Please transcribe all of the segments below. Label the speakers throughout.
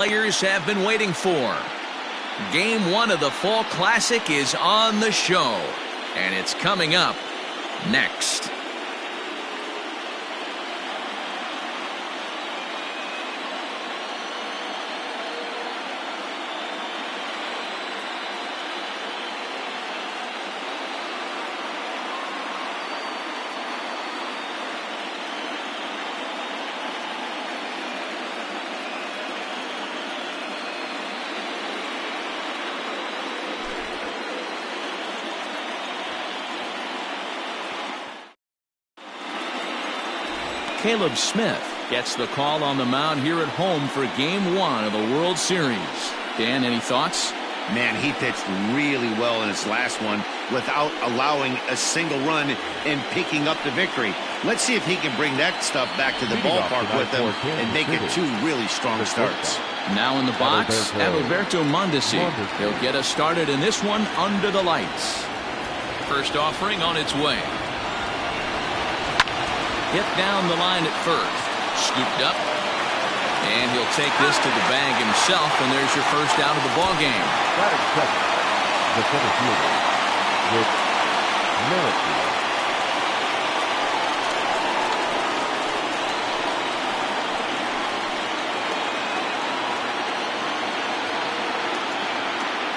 Speaker 1: Players have been waiting for. Game 1 of the Fall Classic is on the show, and it's coming up next. Caleb Smith gets the call on the mound here at home for Game 1 of the World Series. Dan, any thoughts?
Speaker 2: Man, he pitched really well in his last one without allowing a single run and picking up the victory. Let's see if he can bring that stuff back to the ballpark with him and make it 2 really strong starts.
Speaker 1: Now in the box, Adalberto Mondesi. He'll get us started in this one under the lights. First offering on its way. Hit down the line at first. Scooped up. And he'll take this to the bag himself, and there's your first out of the ball game.
Speaker 3: Batting second, the center fielder, with Miracle.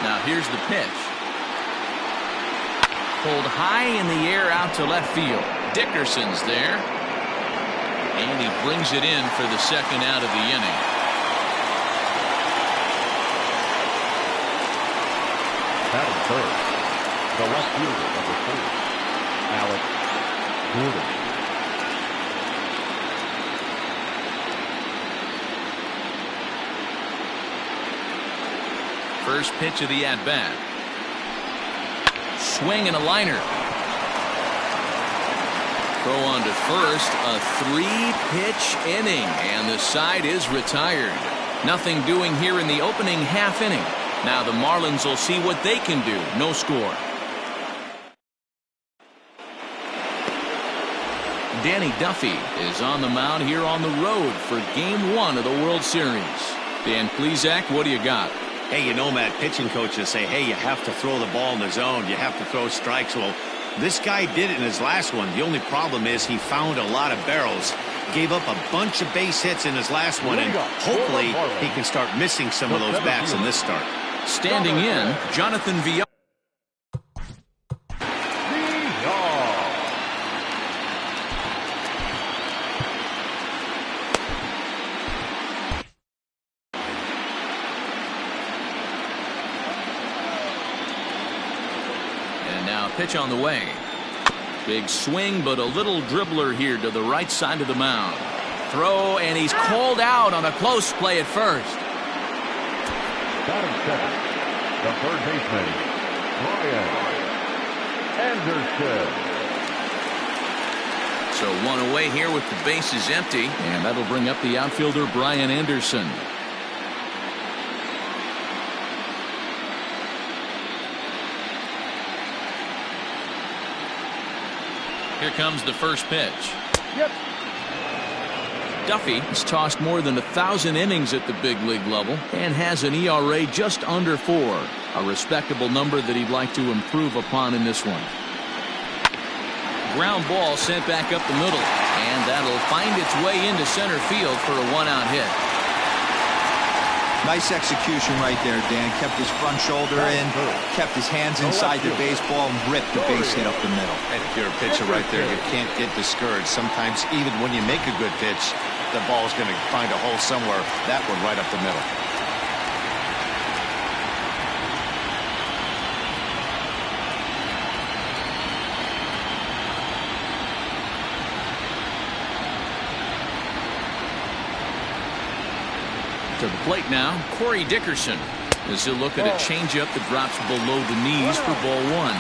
Speaker 1: Now here's the pitch. Pulled high in the air out to left field. Dickerson's there. And he brings it in for the second out of the inning.
Speaker 3: Batting third, the left fielder, number 4, Alex Gordon.
Speaker 1: First pitch of the at-bat. Swing and a liner. Throw on to first, a 3-pitch inning, and the side is retired. Nothing doing here in the opening half inning. Now the Marlins will see what they can do. No score. Danny Duffy is on the mound here on the road for Game 1 of the World Series. Dan Plesac, what do you got?
Speaker 2: Hey, you know, Matt, pitching coaches say, hey, you have to throw the ball in the zone. You have to throw strikes. Well, this guy did it in his last one. The only problem is he found a lot of barrels, gave up a bunch of base hits in his last one, and hopefully he can start missing some of those bats in this start.
Speaker 1: Standing in, Jonathan Villar. Pitch on the way. Big swing, but a little dribbler here to the right side of the mound. Throw, and he's called out on a close play at first.
Speaker 3: Batting second, the third baseman, Brian Anderson.
Speaker 1: So one away here with the bases empty, and that'll bring up the outfielder Brian Anderson. Here comes the first pitch.
Speaker 3: Yep.
Speaker 1: Duffy has tossed more than 1,000 innings at the big league level and has an ERA just under 4. A respectable number that he'd like to improve upon in this one. Ground ball sent back up the middle, and that'll find its way into center field for a 1-out hit.
Speaker 4: Nice execution right there, Dan. Kept his front shoulder in, kept his hands inside the baseball, and ripped the base hit up the middle.
Speaker 2: And if you're a pitcher right there, you can't get discouraged. Sometimes even when you make a good pitch, the ball's going to find a hole somewhere. That one right up the middle.
Speaker 1: To the plate now, Corey Dickerson, as he'll look at a changeup that drops below the knees for ball 1.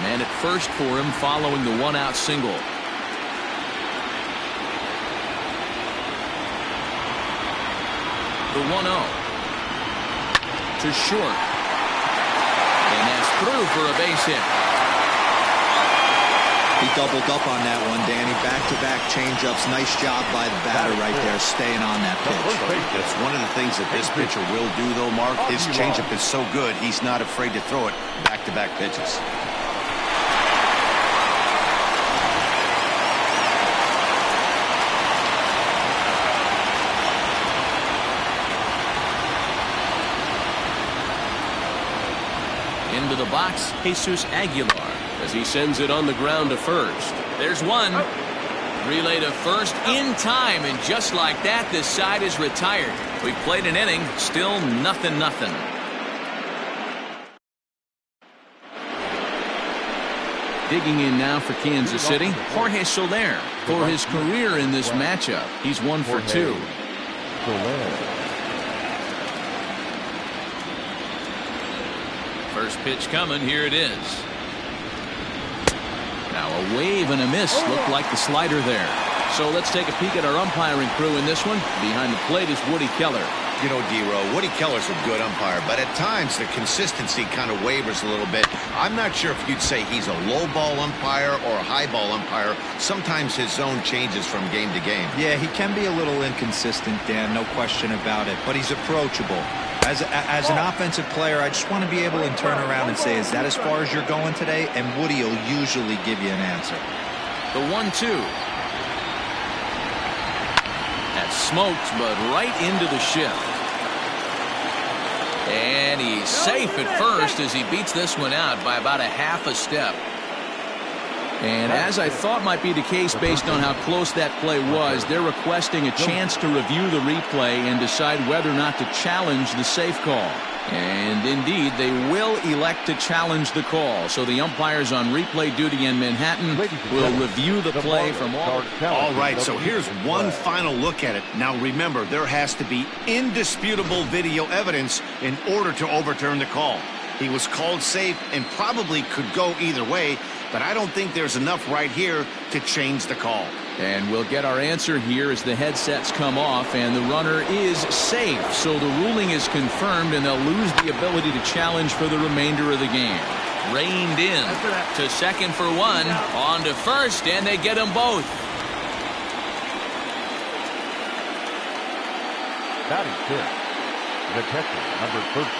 Speaker 1: Man at first for him following the 1-out single. The 1-0 to short, and that's through for a base hit.
Speaker 4: He doubled up on that one, Danny. Back-to-back changeups. Nice job by the batter right there, staying on that pitch.
Speaker 2: That's one of the things that this pitcher will do, though, Mark. His changeup is so good, he's not afraid to throw it back-to-back pitches.
Speaker 1: Into the box, Jesus Aguilar, as he sends it on the ground to first. There's one. Relay to first in time, and just like that, this side is retired. We've played an inning, still 0-0. Digging in now for Kansas City, Jorge Soler. For his career in this matchup, he's 1 for 2. First pitch coming, here it is. Now a wave and a miss, looked like the slider there. So let's take a peek at our umpiring crew in this one. Behind the plate is Woody Keller.
Speaker 2: You know, D-Row, Woody Keller's a good umpire, but at times the consistency kind of wavers a little bit. I'm not sure if you'd say he's a low ball umpire or a high ball umpire. Sometimes his zone changes from game to game.
Speaker 4: Yeah, he can be a little inconsistent, Dan, no question about it, but he's approachable. As an offensive player, I just want to be able to turn around and say, is that as far as you're going today? And Woody will usually give you an answer.
Speaker 1: The 1-2. That's smoked, but right into the shift. And he's safe at first as he beats this one out by about a half a step. And as I thought might be the case based on how close that play was, they're requesting a chance to review the replay and decide whether or not to challenge the safe call. And indeed, they will elect to challenge the call. So the umpires on replay duty in Manhattan will review the play from all.
Speaker 2: All right, so here's one final look at it. Now remember, there has to be indisputable video evidence in order to overturn the call. He was called safe and probably could go either way, but I don't think there's enough right here to change the call.
Speaker 1: And we'll get our answer here as the headsets come off, and the runner is safe. So the ruling is confirmed, and they'll lose the ability to challenge for the remainder of the game. Reined in to second for one, on to first, and they get them both.
Speaker 3: Batting fifth, the catcher, number 13,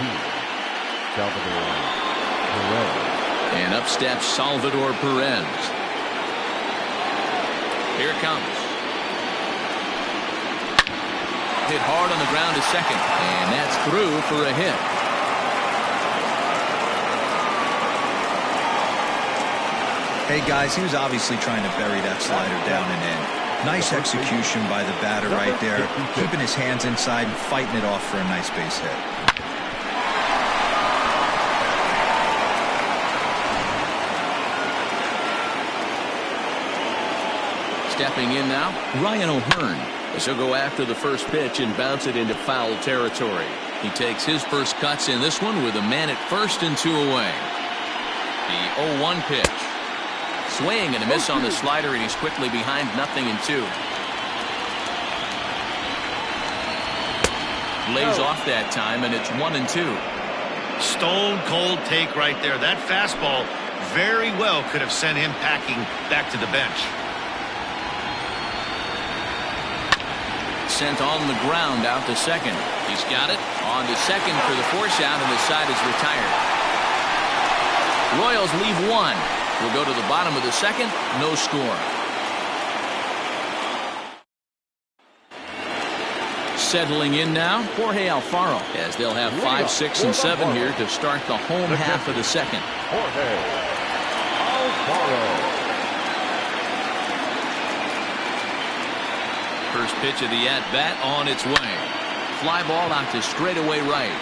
Speaker 3: Salvador Perez.
Speaker 1: And up steps Salvador Perez. Here it comes. Hit hard on the ground to second, and that's through for a hit.
Speaker 4: Hey guys, he was obviously trying to bury that slider down and in. Nice execution by the batter right there, keeping his hands inside and fighting it off for a nice base hit.
Speaker 1: Stepping in now, Ryan O'Hearn, as he'll go after the first pitch and bounce it into foul territory. He takes his first cuts in this one with a man at first and 2 away. The 0-1 pitch. Swing and a miss on the slider, and he's quickly behind 0-2. Lays off that time, and it's 1-2.
Speaker 2: Stone cold take right there. That fastball very well could have sent him packing back to the bench.
Speaker 1: Sent on the ground out to second. He's got it on to second for the force out, and the side is retired. Royals leave one. We'll go to the bottom of the second. No score. Settling in now, Jorge Alfaro, as they'll have 5, 6, and 7 here to start the home half of the second.
Speaker 3: Jorge Alfaro.
Speaker 1: First pitch of the at-bat on its way. Fly ball out to straightaway right.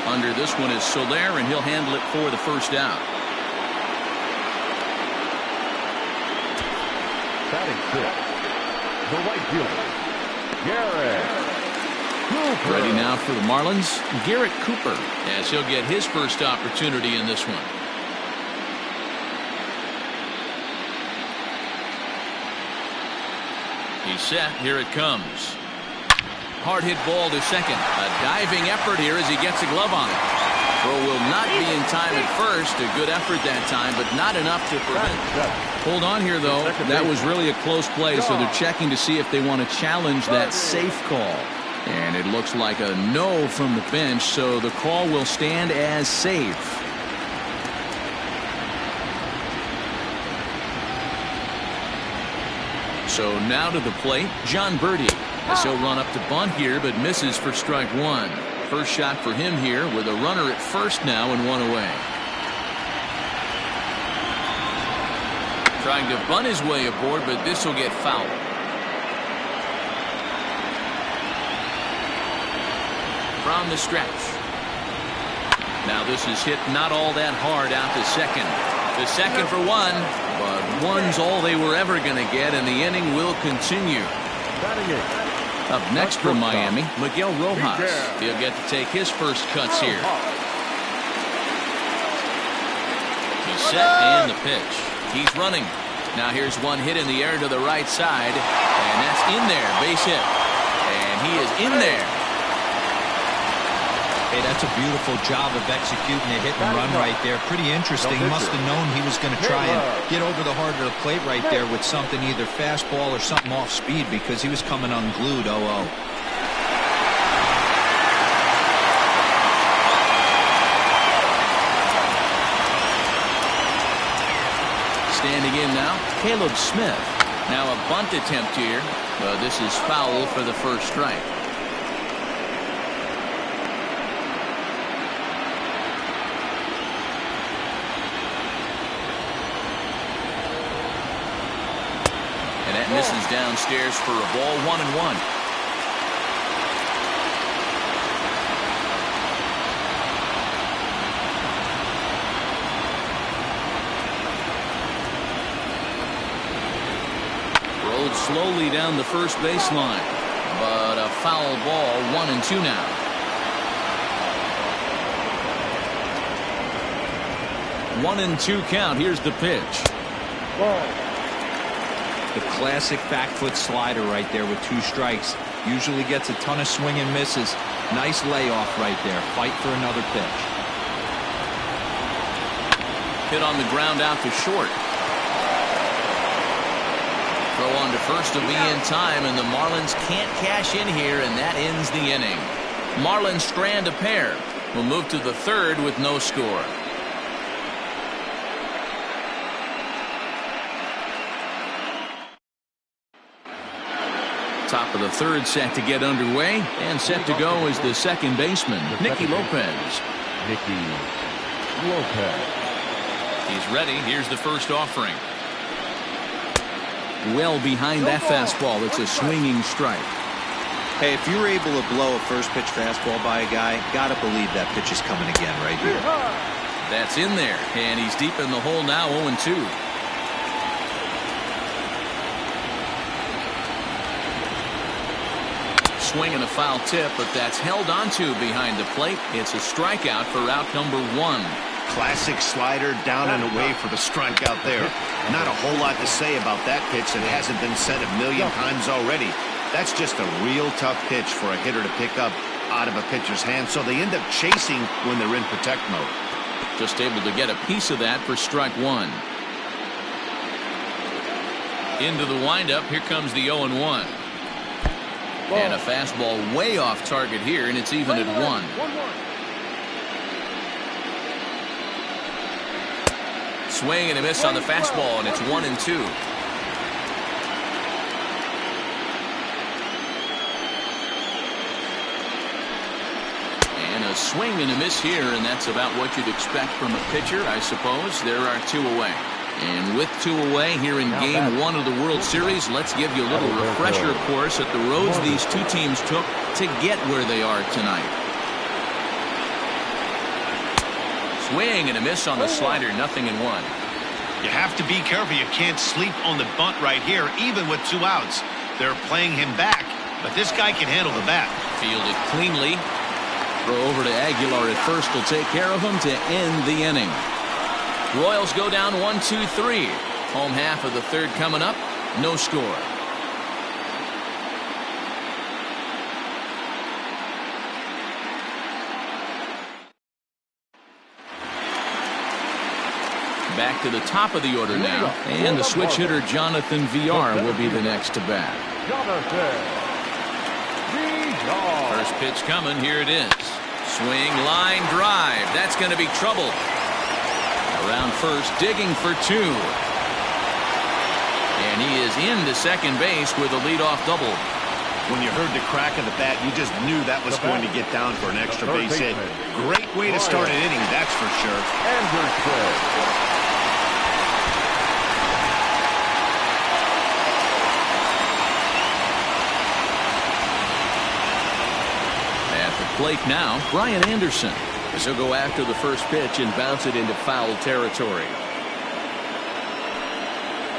Speaker 1: Under this one is Soler, and he'll handle it for the first out.
Speaker 3: Batting fifth, the right fielder, Garrett Cooper.
Speaker 1: Ready now for the Marlins, Garrett Cooper, as he'll get his first opportunity in this one. He's set. Here it comes. Hard hit ball to second. A diving effort here as he gets a glove on it. Throw will not be in time at first. A good effort that time, but not enough to prevent. Hold on here, though. That was really a close play, so they're checking to see if they want to challenge that safe call. And it looks like a no from the bench, so the call will stand as safe. So now to the plate, John Birdie. As he'll run up to bunt here, but misses for strike one. First shot for him here with a runner at first now and one away. Trying to bunt his way aboard, but this will get fouled. From the stretch. Now this is hit not all that hard out to second. The second for one, but one's all they were ever going to get, and the inning will continue. Up next from Miami, Miguel Rojas. He'll get to take his first cuts here. He's set and the pitch. He's running. Now here's one hit in the air to the right side, and that's in there, base hit. And he is in there.
Speaker 4: Hey, that's a beautiful job of executing a hit and run right there. Pretty interesting. Must have known he was going to try and get over the heart of the plate right there with something, either fastball or something off speed, because he was coming unglued. 0-0.
Speaker 1: Standing in now, Caleb Smith. Now a bunt attempt here. This is foul for the first strike. And that misses downstairs for a ball, 1-1. Rolled slowly down the first baseline, but a foul ball, 1-2 now. One and two count. Here's the pitch.
Speaker 4: The classic back foot slider right there with two strikes. Usually gets a ton of swing and misses. Nice layoff right there. Fight for another pitch.
Speaker 1: Hit on the ground out to short. Throw on to first to be in time, and the Marlins can't cash in here, and that ends the inning. Marlins strand a pair. We'll move to the third with no score. Top of the third set to get underway, and set to go is the second baseman, Nicky Lopez.
Speaker 3: Nicky Lopez.
Speaker 1: He's ready. Here's the first offering. Well behind that fastball. It's a swinging strike.
Speaker 4: Hey, if you're able to blow a first pitch fastball by a guy, gotta believe that pitch is coming again right here.
Speaker 1: That's in there, and he's deep in the hole now, 0-2. Swing and a foul tip, but that's held onto behind the plate. It's a strikeout for out number one.
Speaker 2: Classic slider down and away for the strikeout there. Not a whole lot to say about that pitch that hasn't been said a million times already. That's just a real tough pitch for a hitter to pick up out of a pitcher's hand, so they end up chasing when they're in protect mode.
Speaker 1: Just able to get a piece of that for strike one. Into the windup. Here comes the 0-1. And a fastball way off target here, and it's even at 1. Swing and a miss on the fastball, and it's 1-2. And a swing and a miss here, and that's about what you'd expect from a pitcher, I suppose. There are two away. And with two away here in Game 1 of the World Series, let's give you a little refresher course at the roads these two teams took to get where they are tonight. Swing and a miss on the slider, 0-1.
Speaker 2: You have to be careful. You can't sleep on the bunt right here, even with two outs. They're playing him back, but this guy can handle the bat.
Speaker 1: Fielded cleanly. Throw over to Aguilar at first will take care of him to end the inning. Royals go down 1-2-3. Home half of the third coming up. No score. Back to the top of the order now. And the switch hitter, Jonathan VR, will be the next to bat. First pitch coming. Here it is. Swing, line, drive. That's going to be trouble. Around first, digging for two. And he is into second base with a leadoff double.
Speaker 2: When you heard the crack of the bat, you just knew that was going to get down for an extra base hit. Great way to start an inning, that's for sure.
Speaker 1: At the plate now, Brian Anderson, as he'll go after the first pitch and bounce it into foul territory.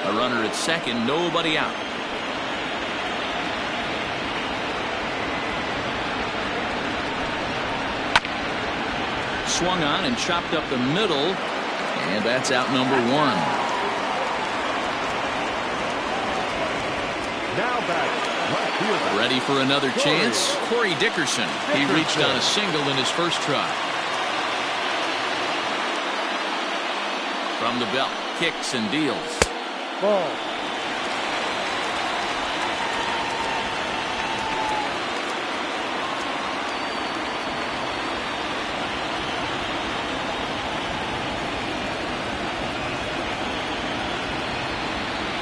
Speaker 1: A runner at second, nobody out. Swung on and chopped up the middle, and that's out number one.
Speaker 3: Now back.
Speaker 1: Ready for another chance? Corey Dickerson. He reached on a single in his first try. From the belt, kicks and deals.
Speaker 3: Ball.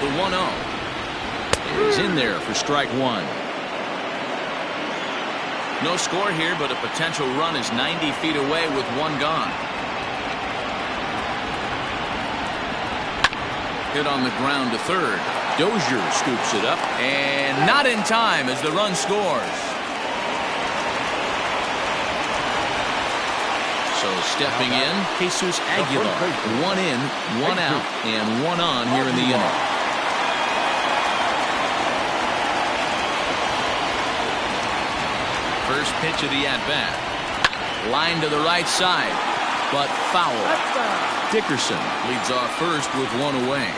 Speaker 1: The 1-0 is in there for strike one. No score here, but a potential run is 90 feet away with one gone. Hit on the ground to third. Dozier scoops it up, and not in time as the run scores. So stepping in, Jesus Aguilar. One in, one out, and one on here in the inning. First pitch of the at-bat. Line to the right side, but foul. Dickerson leads off first with one away.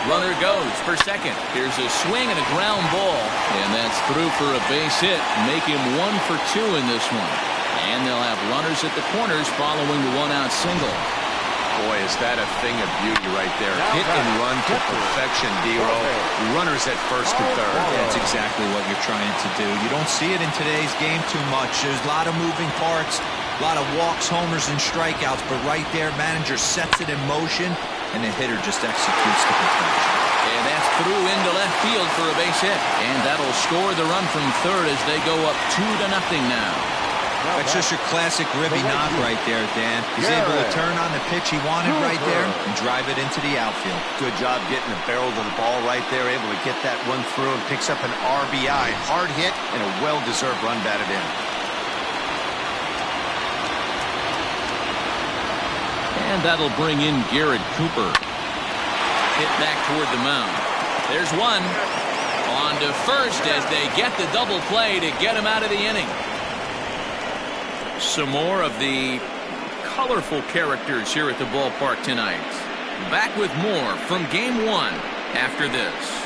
Speaker 1: Runner goes for second. Here's a swing and a ground ball, and that's through for a base hit. Make him 1 for 2 in this one. And they'll have runners at the corners following the one-out single.
Speaker 2: Boy, is that a thing of beauty right there. Hit and run to perfection, D-Row. Runners at first and third.
Speaker 4: That's exactly what you're trying to do. You don't see it in today's game too much. There's a lot of moving parts, a lot of walks, homers, and strikeouts. But right there, manager sets it in motion, and the hitter just executes to perfection.
Speaker 1: And that's through into left field for a base hit. And that'll score the run from third as they go up 2-0 now.
Speaker 4: That's just your classic Ribby knock right there, Dan. He's able to turn on the pitch he wanted right there and drive it into the outfield.
Speaker 2: Good job getting the barrel to the ball right there, able to get that one through and picks up an RBI. Hard hit and a well-deserved run batted in.
Speaker 1: And that'll bring in Garrett Cooper. Hit back toward the mound. There's one. On to first as they get the double play to get him out of the inning. Some more of the colorful characters here at the ballpark tonight. Back with more from Game 1 after this.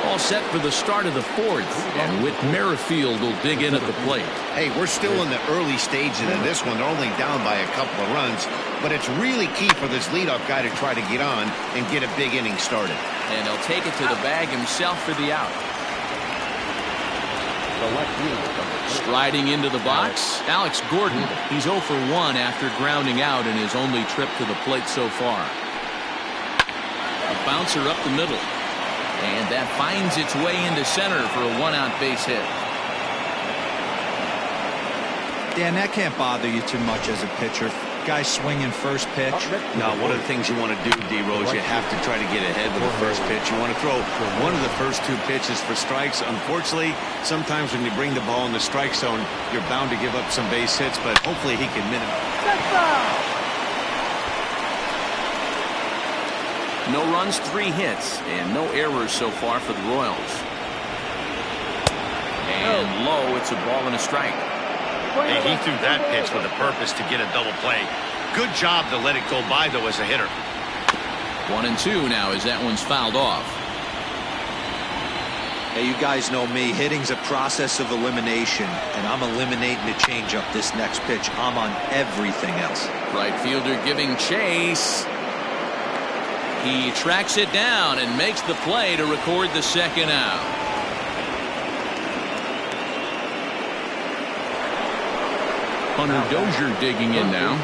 Speaker 1: All set for the start of the fourth, and Whit Merrifield will dig in at the plate.
Speaker 2: Hey, we're still in the early stages of this one. They're only down by a couple of runs, but it's really key for this leadoff guy to try to get on and get a big inning started.
Speaker 1: And he'll take it to the bag himself for the out. Striding into the box, Alex Gordon. He's 0 for 1 after grounding out in his only trip to the plate so far. A bouncer up the middle. And that finds its way into center for a one-out base hit.
Speaker 4: Dan, that can't bother you too much as a pitcher. Guy swinging first pitch.
Speaker 2: Now, one of the things you want to do, D-Rose, you have to try to get ahead with the first pitch. You want to throw one of the first 2 pitches for strikes. Unfortunately, sometimes when you bring the ball in the strike zone, you're bound to give up some base hits, but hopefully he can minimize.
Speaker 1: No runs, 3 hits, and no errors so far for the Royals. And low, it's a ball and a strike.
Speaker 2: Hey, he threw that pitch with a purpose to get a double play. Good job to let it go by, though, as a hitter.
Speaker 1: 1-2 now as that one's fouled off.
Speaker 4: Hey, you guys know me. Hitting's a process of elimination, and I'm eliminating the changeup this next pitch. I'm on everything else.
Speaker 1: Right fielder giving chase. He tracks it down and makes the play to record the second out. Hunter Dozier digging in now.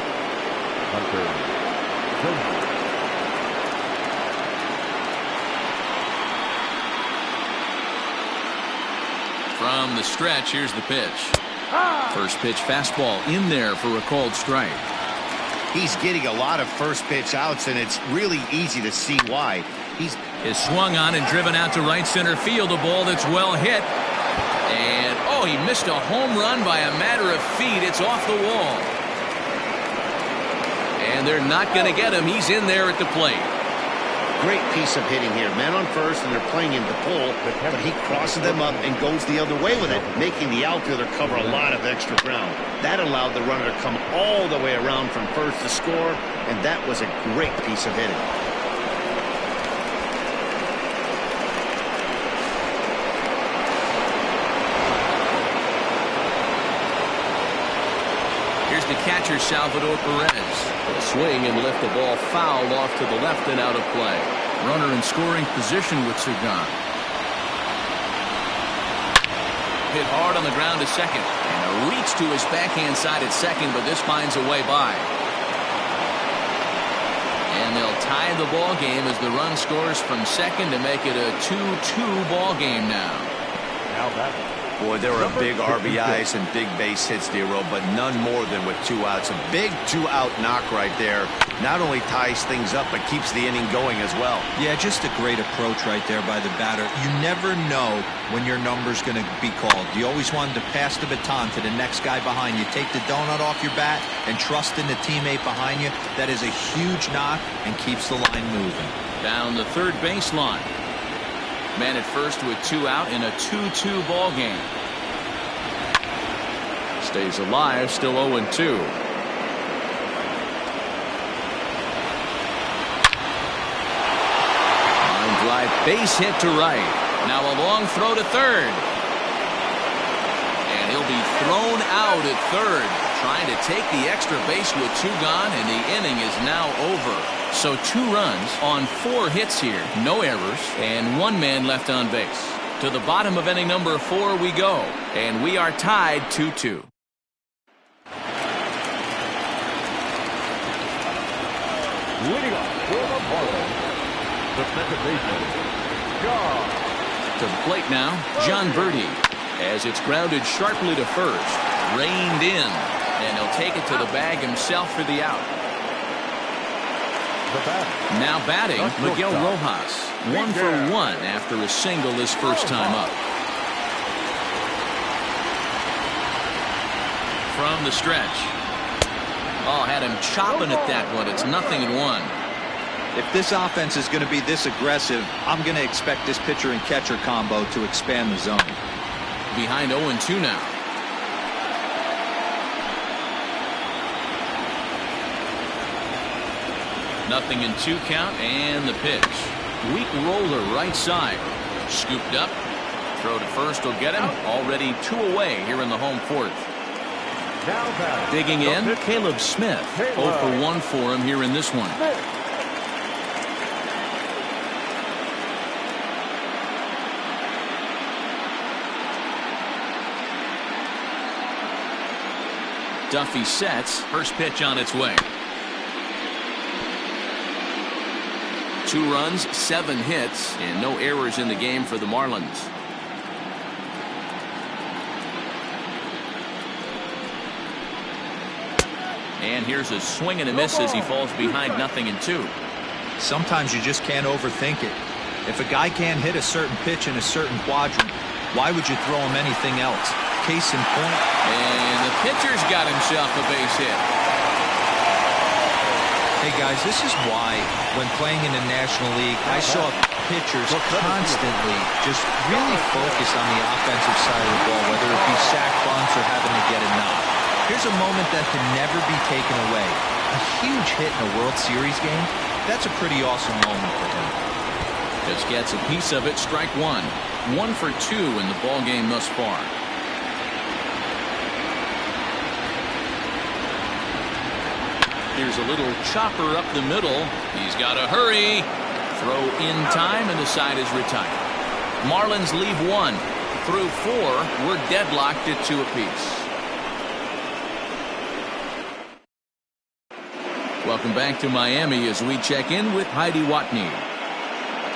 Speaker 1: From the stretch, here's the pitch. First pitch fastball in there for a called strike.
Speaker 2: He's getting a lot of first pitch outs, and it's really easy to see why. He's
Speaker 1: swung on and driven out to right center field. A ball that's well hit. And, oh, he missed a home run by a matter of feet. It's off the wall. And they're not going to get him. He's in there at the plate.
Speaker 2: great piece of hitting here. Man on first, and they're playing him to pull, but he crosses them up and goes the other way with it, making the outfielder cover a lot of extra ground. That allowed the runner to come all the way around from first to score, and that was a great piece of hitting.
Speaker 1: Here's the catcher, Salvador Perez. A swing and lift the ball foul off to the left and out of play. Runner in scoring position with Sagan. Hit hard on the ground to second. And a reach to his backhand side at second, but this finds a way by. And they'll tie the ball game as the run scores from second to make it a 2-2 ball game now.
Speaker 3: Now that.
Speaker 2: Boy, there were big RBIs and big base hits, Dero, but none more than with 2 outs. A big 2-out knock right there. Not only ties things up, but keeps the inning going as well.
Speaker 4: Yeah, just a great approach right there by the batter. You never know when your number's going to be called. You always wanted to pass the baton to the next guy behind you. Take the donut off your bat and trust in the teammate behind you. That is a huge knock and keeps the line moving.
Speaker 1: Down the third baseline. Man at first with 2 out in a 2-2 ball game. Stays alive, still 0-2. Line drive, base hit to right. Now a long throw to third. And he'll be thrown out at third. Trying to take the extra base with 2 gone, and the inning is now over. So 2 runs on 4 hits here, no errors, and 1 man left on base. To the bottom of inning number 4 we go, and we are tied 2-2.
Speaker 3: Leading off for the Marlins, the second baseman, John.
Speaker 1: To the plate now, John Birdie, as it's grounded sharply to first, reined in, and he'll take it to the bag himself for the out. Now batting, Miguel Rojas. 1 for 1 after a single his first time up. From the stretch. Oh, had him chopping at that one. It's 0-1.
Speaker 4: If this offense is going to be this aggressive, I'm going to expect this pitcher and catcher combo to expand the zone.
Speaker 1: Behind 0-2 now. Nothing in 2 count, and the pitch. Weak roller right side. Scooped up. Throw to first will get him. Already 2 away here in the home 4th. Digging in, Caleb Smith. 0 for 1 for him here in this one. Duffy sets. First pitch on its way. 2 runs, 7 hits, and no errors in the game for the Marlins. And here's a swing and a miss as he falls behind 0-2.
Speaker 4: Sometimes you just can't overthink it. If a guy can't hit a certain pitch in a certain quadrant, why would you throw him anything else? Case in point.
Speaker 1: And the pitcher's got himself a base hit.
Speaker 4: Hey guys, this is why when playing in the National League, I saw pitchers constantly just really focus on the offensive side of the ball, whether it be sack bunts or having to get a knock. Here's a moment that can never be taken away. A huge hit in a World Series game, that's a pretty awesome moment for him.
Speaker 1: Just gets a piece of it, strike 1. 1 for 2 in the ball game thus far. Here's a little chopper up the middle. He's got to hurry. Throw in time, and the side is retired. Marlins leave 1. Through 4, we're deadlocked at 2 apiece. Welcome back to Miami as we check in with Heidi Watney.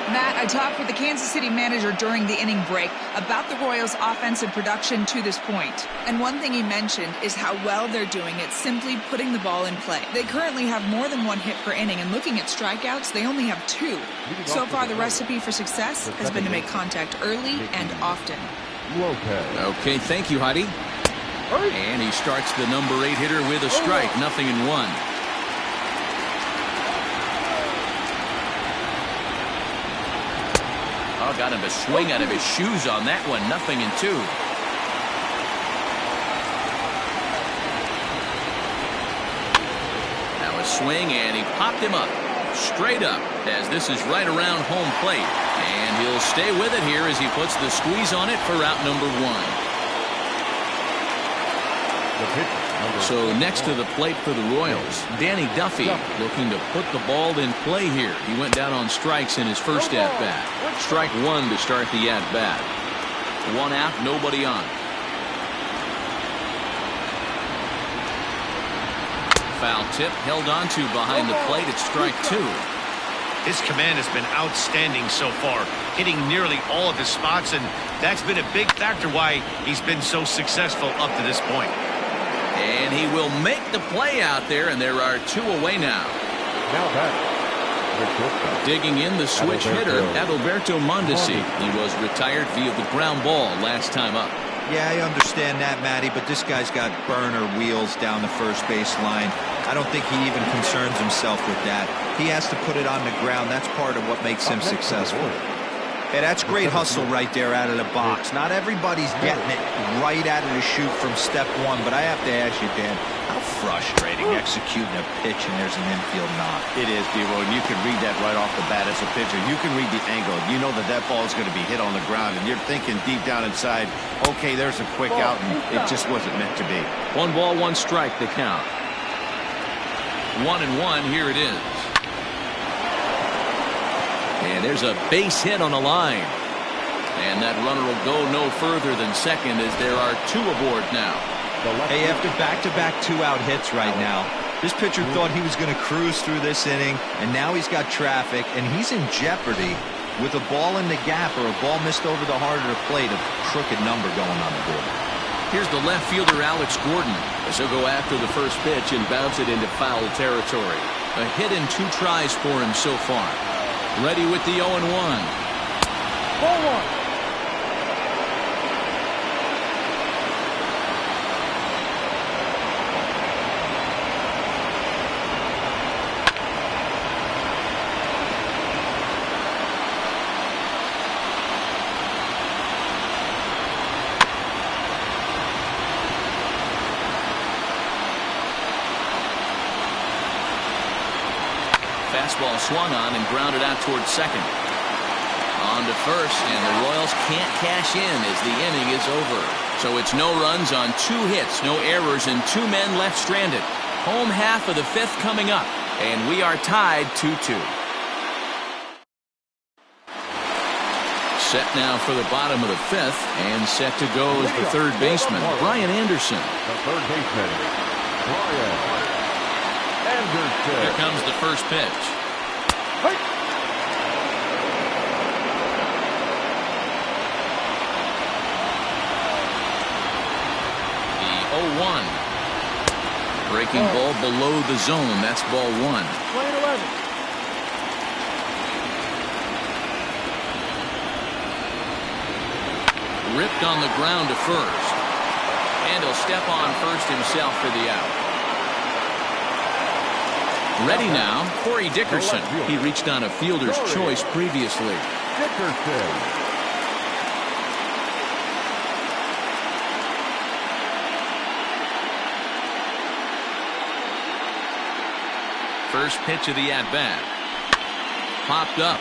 Speaker 5: Matt, I talked with the Kansas City manager during the inning break about the Royals' offensive production to this point. And one thing he mentioned is how well they're doing at simply putting the ball in play. They currently have more than 1 hit per inning, and looking at strikeouts, they only have 2. So far, the recipe for success has been to make contact early and often.
Speaker 1: Okay, thank you, Heidi. And he starts the number 8 hitter with a strike, 0-1. Oh, got him to swing out of his shoes on that one. 0-2. Now a swing, and he popped him up. Straight up, as this is right around home plate. And he'll stay with it here as he puts the squeeze on it for out number 1. So next to the plate for the Royals, Danny Duffy looking to put the ball in play here. He went down on strikes in his first at-bat. Strike 1 to start the at-bat. 1 out, nobody on. Foul tip held onto behind the plate at strike 2.
Speaker 2: His command has been outstanding so far, hitting nearly all of his spots, and that's been a big factor why he's been so successful up to this point.
Speaker 1: And he will make the play out there, and there are 2 away now. Digging in the switch hitter, Adalberto Mondesi. He was retired via the ground ball last time up.
Speaker 4: Yeah, I understand that, Matty, but this guy's got burner wheels down the first base line. I don't think he even concerns himself with that. He has to put it on the ground. That's part of what makes him successful. Hey, that's great hustle right there out of the box. Not everybody's getting it right out of the chute from step 1, but I have to ask you, Dan, how frustrating executing a pitch and there's an infield knock.
Speaker 2: It is, D-Roy, and you can read that right off the bat as a pitcher. You can read the angle. You know that that ball is going to be hit on the ground, and you're thinking deep down inside, okay, there's a quick out, and it just wasn't meant to be.
Speaker 1: 1 ball, 1 strike, the count. 1-1, here it is. And there's a base hit on the line. And that runner will go no further than second as there are 2 aboard now.
Speaker 4: Hey, after back-to-back 2-out hits right now, this pitcher thought he was going to cruise through this inning, and now he's got traffic, and he's in jeopardy with a ball in the gap or a ball missed over the heart of the plate, a crooked number going on the board.
Speaker 1: Here's the left fielder, Alex Gordon, as he'll go after the first pitch and bounce it into foul territory. A hit in 2 tries for him so far. Ready with the 0-1. Ball 1. Fastball swung on and grounded out towards second. On to first, and the Royals can't cash in as the inning is over. So it's no runs on 2 hits, no errors, and 2 men left stranded. Home half of the 5th coming up, and we are tied 2-2. Set now for the bottom of the 5th, and set to go is the third baseman, Brian Anderson.
Speaker 3: The third baseman, Brian Anderson.
Speaker 1: Here comes the first pitch. The 0-1. Breaking ball below the zone. That's ball 1. Ripped on the ground to first. And he'll step on first himself for the out. Ready now, Corey Dickerson. He reached on a fielder's choice previously.
Speaker 3: Dickerson.
Speaker 1: First pitch of the at-bat. Popped up.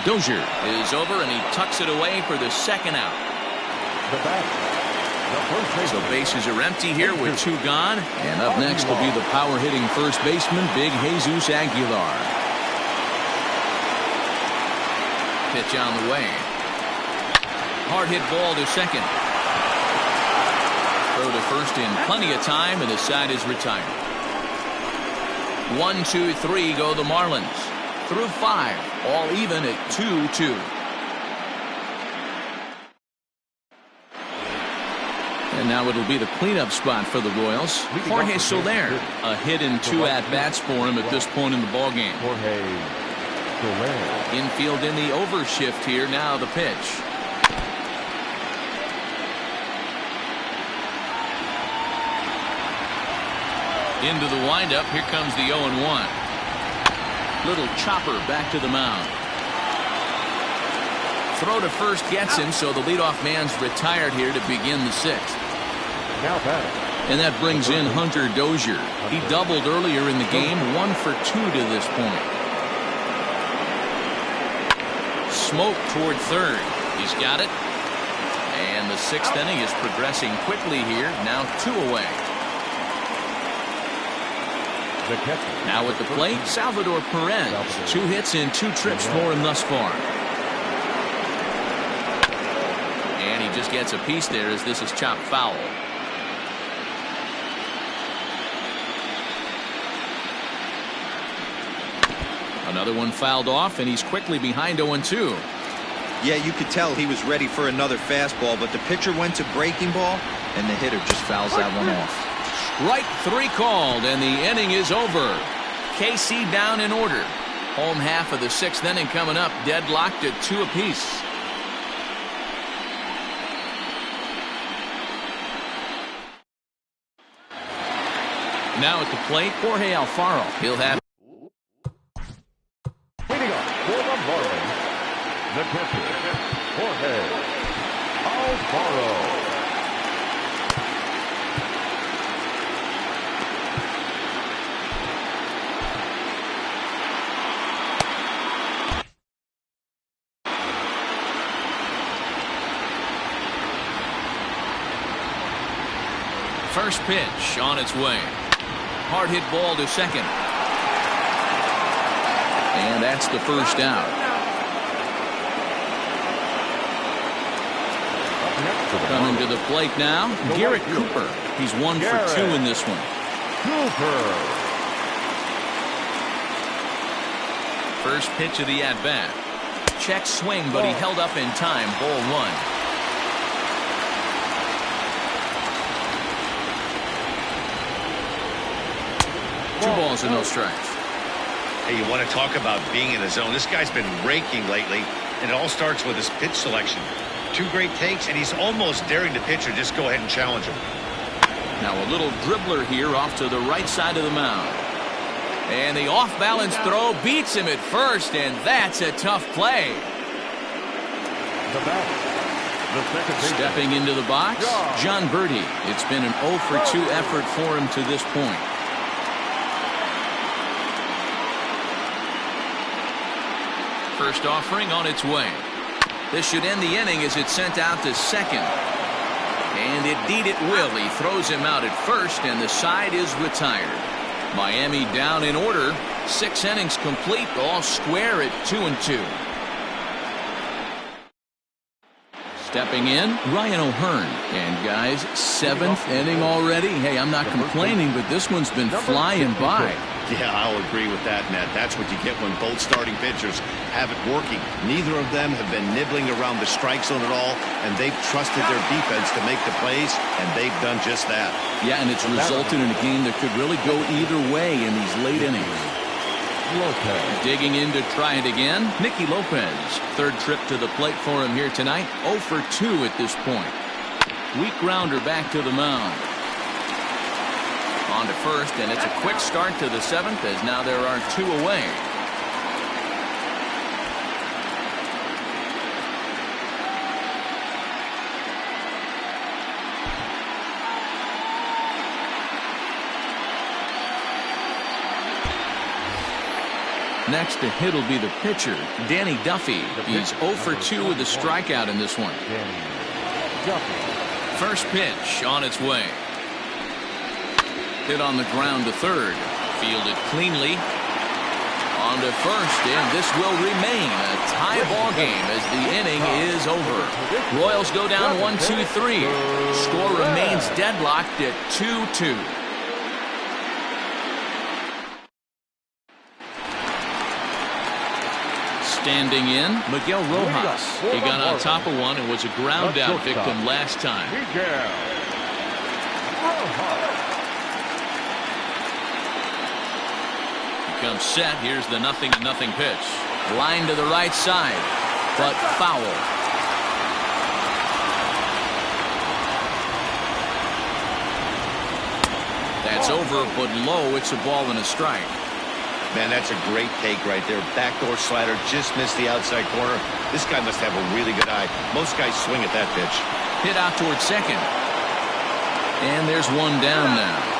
Speaker 1: Dozier is over, and he tucks it away for the second out.
Speaker 3: The bat. The first baseman.
Speaker 1: So bases are empty here with 2 gone. And up next will be the power-hitting first baseman, Big Jesus Aguilar. Pitch on the way. Hard hit ball to second. Throw to first in plenty of time, and the side is retired. 1, 2, 3 go the Marlins. Through 5, all even at 2-2. And now it'll be the cleanup spot for the Royals. Jorge Soler, a hit in 2 at-bats for him at this point in the ballgame.
Speaker 3: Jorge Soler.
Speaker 1: Infield in the overshift here. Now the pitch. Into the windup. Here comes the 0-1. Little chopper back to the mound. Throw to first gets him, so the leadoff man's retired here to begin the 6th.
Speaker 3: Now back.
Speaker 1: And that brings in Hunter Dozier. He doubled earlier in the game, 1 for 2 to this point. Smoke toward third. He's got it. And the 6th inning is progressing quickly here. Now 2 away. Now at the plate, Salvador Perez. 2 hits in 2 trips for him thus far. And he just gets a piece there as this is chopped foul. Another one fouled off, and he's quickly behind 0-2.
Speaker 4: Yeah, you could tell he was ready for another fastball, but the pitcher went to breaking ball, and the hitter just fouls that one off.
Speaker 1: Strike 3 called, and the inning is over. KC down in order. Home half of the 6th inning coming up, deadlocked at 2 apiece. Now at the plate, Jorge Alfaro. He'll have
Speaker 3: Leading up for the Marlins, the catcher, Jorge Alfaro.
Speaker 1: first pitch on its way. Hard hit ball to second. And that's the first out. Coming to the plate now, Garrett Cooper. He's 1 for 2 in this one.
Speaker 3: Cooper.
Speaker 1: First pitch of the at-bat. Check swing, but he held up in time. Ball 1. 2 balls and no strikes.
Speaker 2: Hey, you want to talk about being in the zone? This guy's been raking lately, and it all starts with his pitch selection. 2 great takes, and he's almost daring the pitcher just go ahead and challenge him.
Speaker 1: Now a little dribbler here off to the right side of the mound. And the off-balance throw beats him at first, and that's a tough play.
Speaker 3: The batter, the second baseman.
Speaker 1: Stepping into the box, John Birdie. It's been an 0 for 2 effort for him to this point. First offering on its way. This should end the inning as it's sent out to second. And indeed it will. He throws him out at first, and the side is retired. Miami down in order. 6 innings complete, all square at 2-2. Stepping in, Ryan O'Hearn. And guys, 7th inning already. Hey, I'm not complaining, but this one's been flying by.
Speaker 2: Yeah, I'll agree with that, Ned. That's what you get when both starting pitchers have it working. Neither of them have been nibbling around the strike zone at all, and they've trusted their defense to make the plays, and they've done just that.
Speaker 1: Yeah, and it's resulted in a game that could really go either way in these late innings.
Speaker 3: Lopez.
Speaker 1: Digging in to try it again, Nicky Lopez. 3rd trip to the plate for him here tonight. 0 for 2 at this point. Weak grounder back to the mound. On to first, and it's a quick start to the 7th as now there are 2 away. Next to hit will be the pitcher, Danny Duffy. He's 0 for 2 with a strikeout in this one. First pitch on its way. Hit on the ground to third. Fielded cleanly. On to first, and this will remain a tie ball game as the inning is over. Royals go down 1-2-3. Score remains deadlocked at 2-2. Standing in, Miguel Rojas. He got on top of one and was a ground out victim last time. Comes set. Here's the 0-0 pitch. Line to the right side, but foul. That's over, but low. It's a ball and a strike.
Speaker 2: Man, that's a great take right there. Backdoor slider just missed the outside corner. This guy must have a really good eye. Most guys swing at that pitch.
Speaker 1: Hit out towards second. And there's one down now.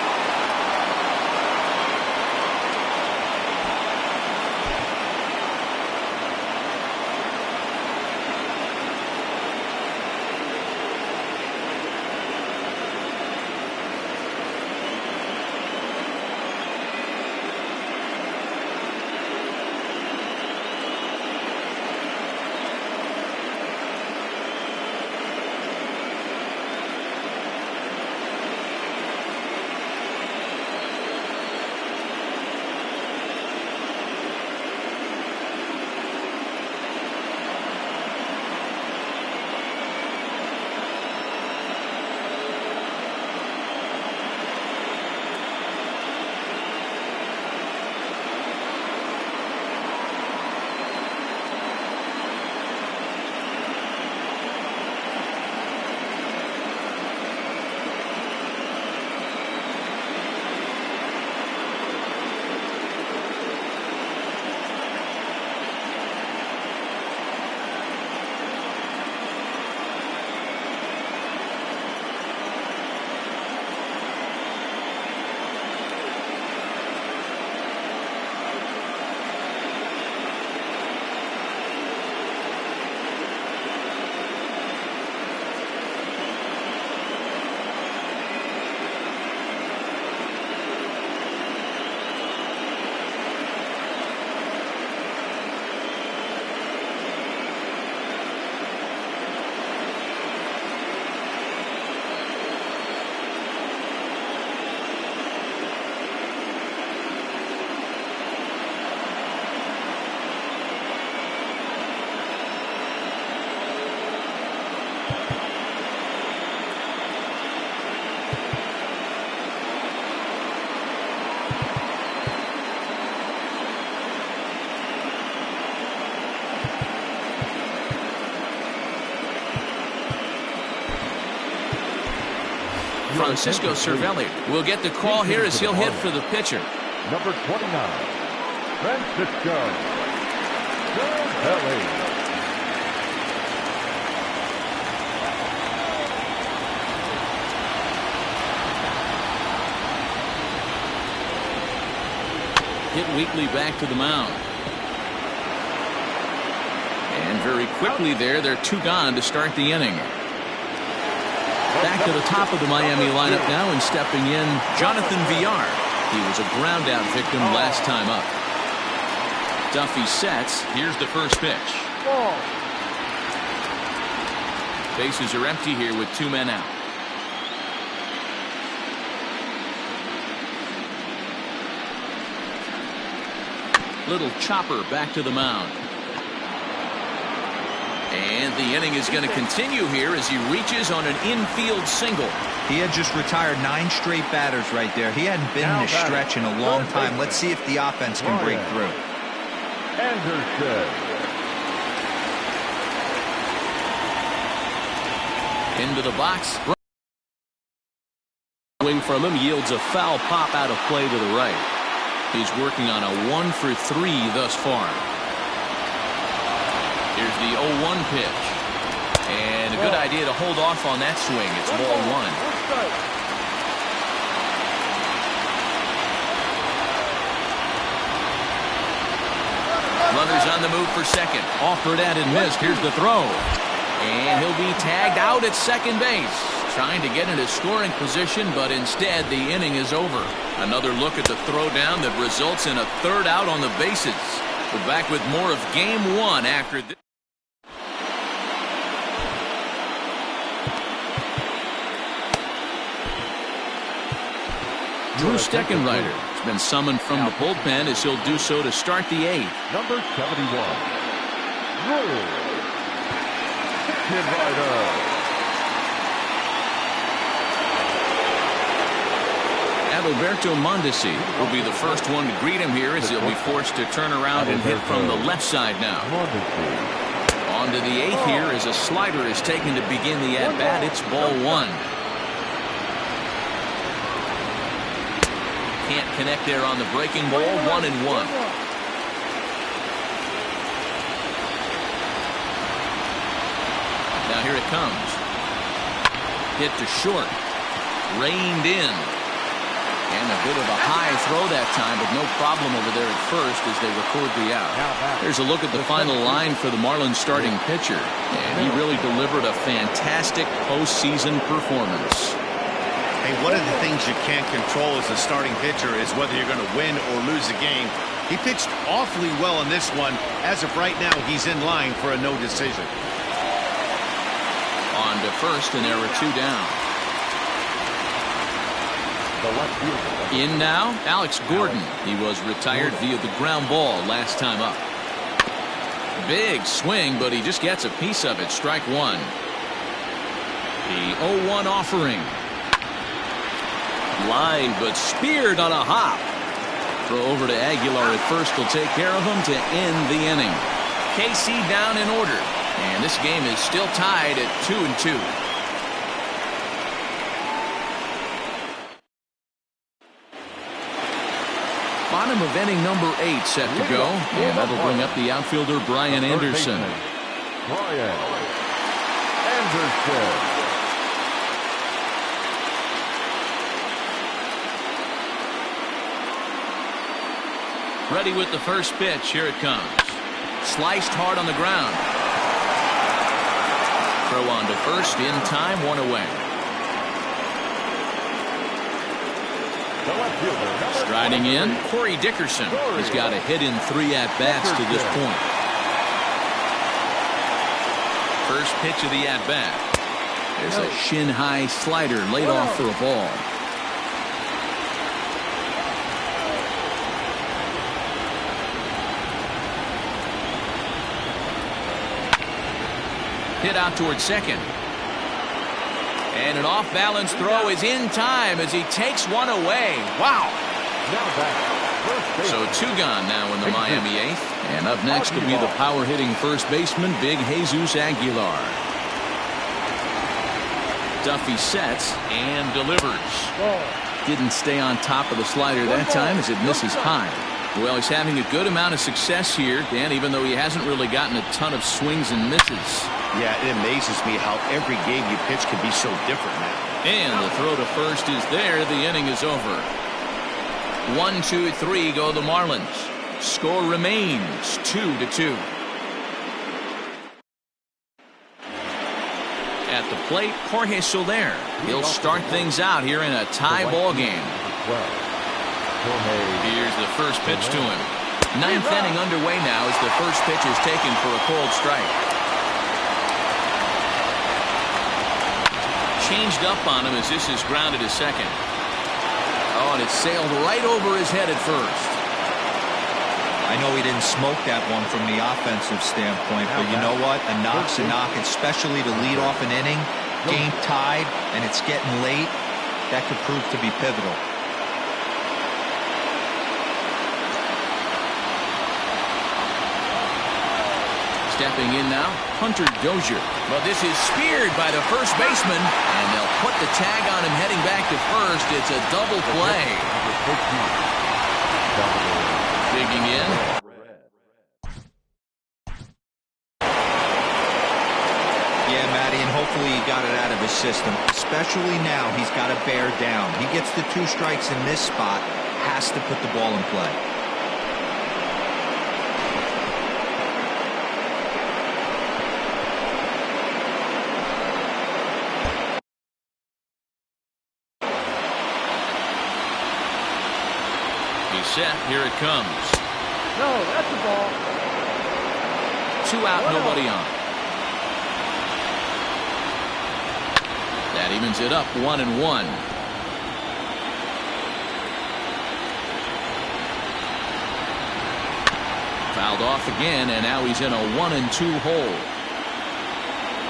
Speaker 1: Francisco Cervelli will get the call here as he'll hit for the pitcher.
Speaker 3: Number 29, Francisco Cervelli.
Speaker 1: Hit weakly back to the mound. And very quickly they're 2 gone to start the inning. Back to the top of the Miami lineup now, and stepping in, Jonathan Villar. He was a ground out victim last time up. Duffy sets. Here's the first pitch. Bases are empty here with 2 men out. Little chopper back to the mound. And the inning is going to continue here as he reaches on an infield single.
Speaker 4: He had just retired 9 straight batters right there. He hadn't been in a stretch in a long time. Let's see if the offense can break through.
Speaker 3: Anderson.
Speaker 1: Into the box. Wing from him yields a foul pop out of play to the right. He's working on a 1 for 3 thus far. Here's the 0-1 pitch. And a good idea to hold off on that swing. It's ball 1. Runners on the move for second. Offered at and missed. Here's the throw. And he'll be tagged out at second base. Trying to get into scoring position, but instead the inning is over. Another look at the throwdown that results in a third out on the bases. We're back with more of game one after this. Drew Steckenrider has been summoned from the bullpen as he'll do so to start the eighth.
Speaker 3: Number 71. Drew Steckenrider.
Speaker 1: Adalberto Mondesi will be the first one to greet him here as he'll be forced to turn around and hit from the left side now. On to the eighth here as a slider is taken to begin the at-bat. It's ball one. Can't connect there on the breaking ball. 1-1. Now here it comes. Hit to short. Reined in. And a bit of a high throw that time, but no problem over there at first as they record the out. Here's a look at the final line for the Marlins starting pitcher. And he really delivered a fantastic postseason performance.
Speaker 2: Hey, one of the things you can't control as a starting pitcher is whether you're going to win or lose a game. He pitched awfully well in this one. As of right now, he's in line for a no decision.
Speaker 1: On to first, and there are two down. In now, Alex Gordon. He was retired via the ground ball last time up. Big swing, but he just gets a piece of it. Strike one. The 0-1 offering. Line, but speared on a hop. Throw over to Aguilar at first will take care of him to end the inning. KC down in order. And this game is still tied at 2-2. Bottom of inning number 8 set to go. And that'll bring up the outfielder Brian Anderson.
Speaker 3: Brian Anderson.
Speaker 1: Ready with the first pitch. Here it comes. Sliced hard on the ground. Throw on to first in time. One away. Striding in, Corey Dickerson has got a hit in 3 at-bats to this point. First pitch of the at-bat. There's a shin-high slider laid off for a ball. Hit out towards second. And an off-balance throw is in time as he takes one away. Wow. So 2 gone now in the Miami 8th. And up next will be the power-hitting first baseman, Big Jesus Aguilar. Duffy sets and delivers. Didn't stay on top of the slider that time as it misses high. Well, he's having a good amount of success here, Dan, even though he hasn't really gotten a ton of swings and misses.
Speaker 2: Yeah, it amazes me how every game you pitch can be so different now.
Speaker 1: And the throw to first is there. The inning is over. 1, 2, 3 go the Marlins. Score remains 2-2. At the plate, Jorge Soler. He'll start things out here in a tie ball game. Here's the first pitch to him. 9th inning underway now as the first pitch is taken for a cold strike. Changed up on him as this is grounded to second. Oh, and it sailed right over his head at first.
Speaker 4: I know he didn't smoke that one from the offensive standpoint, but you know what? A knock's a knock, especially to lead off an inning, game tied, and it's getting late. That could prove to be pivotal.
Speaker 1: Stepping in now, Hunter Dozier. Well, this is speared by the first baseman, and they'll put the tag on him heading back to first. It's a double play. Digging in.
Speaker 4: Yeah, Matty, and hopefully he got it out of his system. Especially now, he's got to bear down. He gets the 2 strikes in this spot, has to put the ball in play.
Speaker 1: set. Here it comes.
Speaker 3: No, that's the ball.
Speaker 1: 2 out, nobody on. That evens it up 1-1. Fouled off again, and now he's in a 1-2 hole.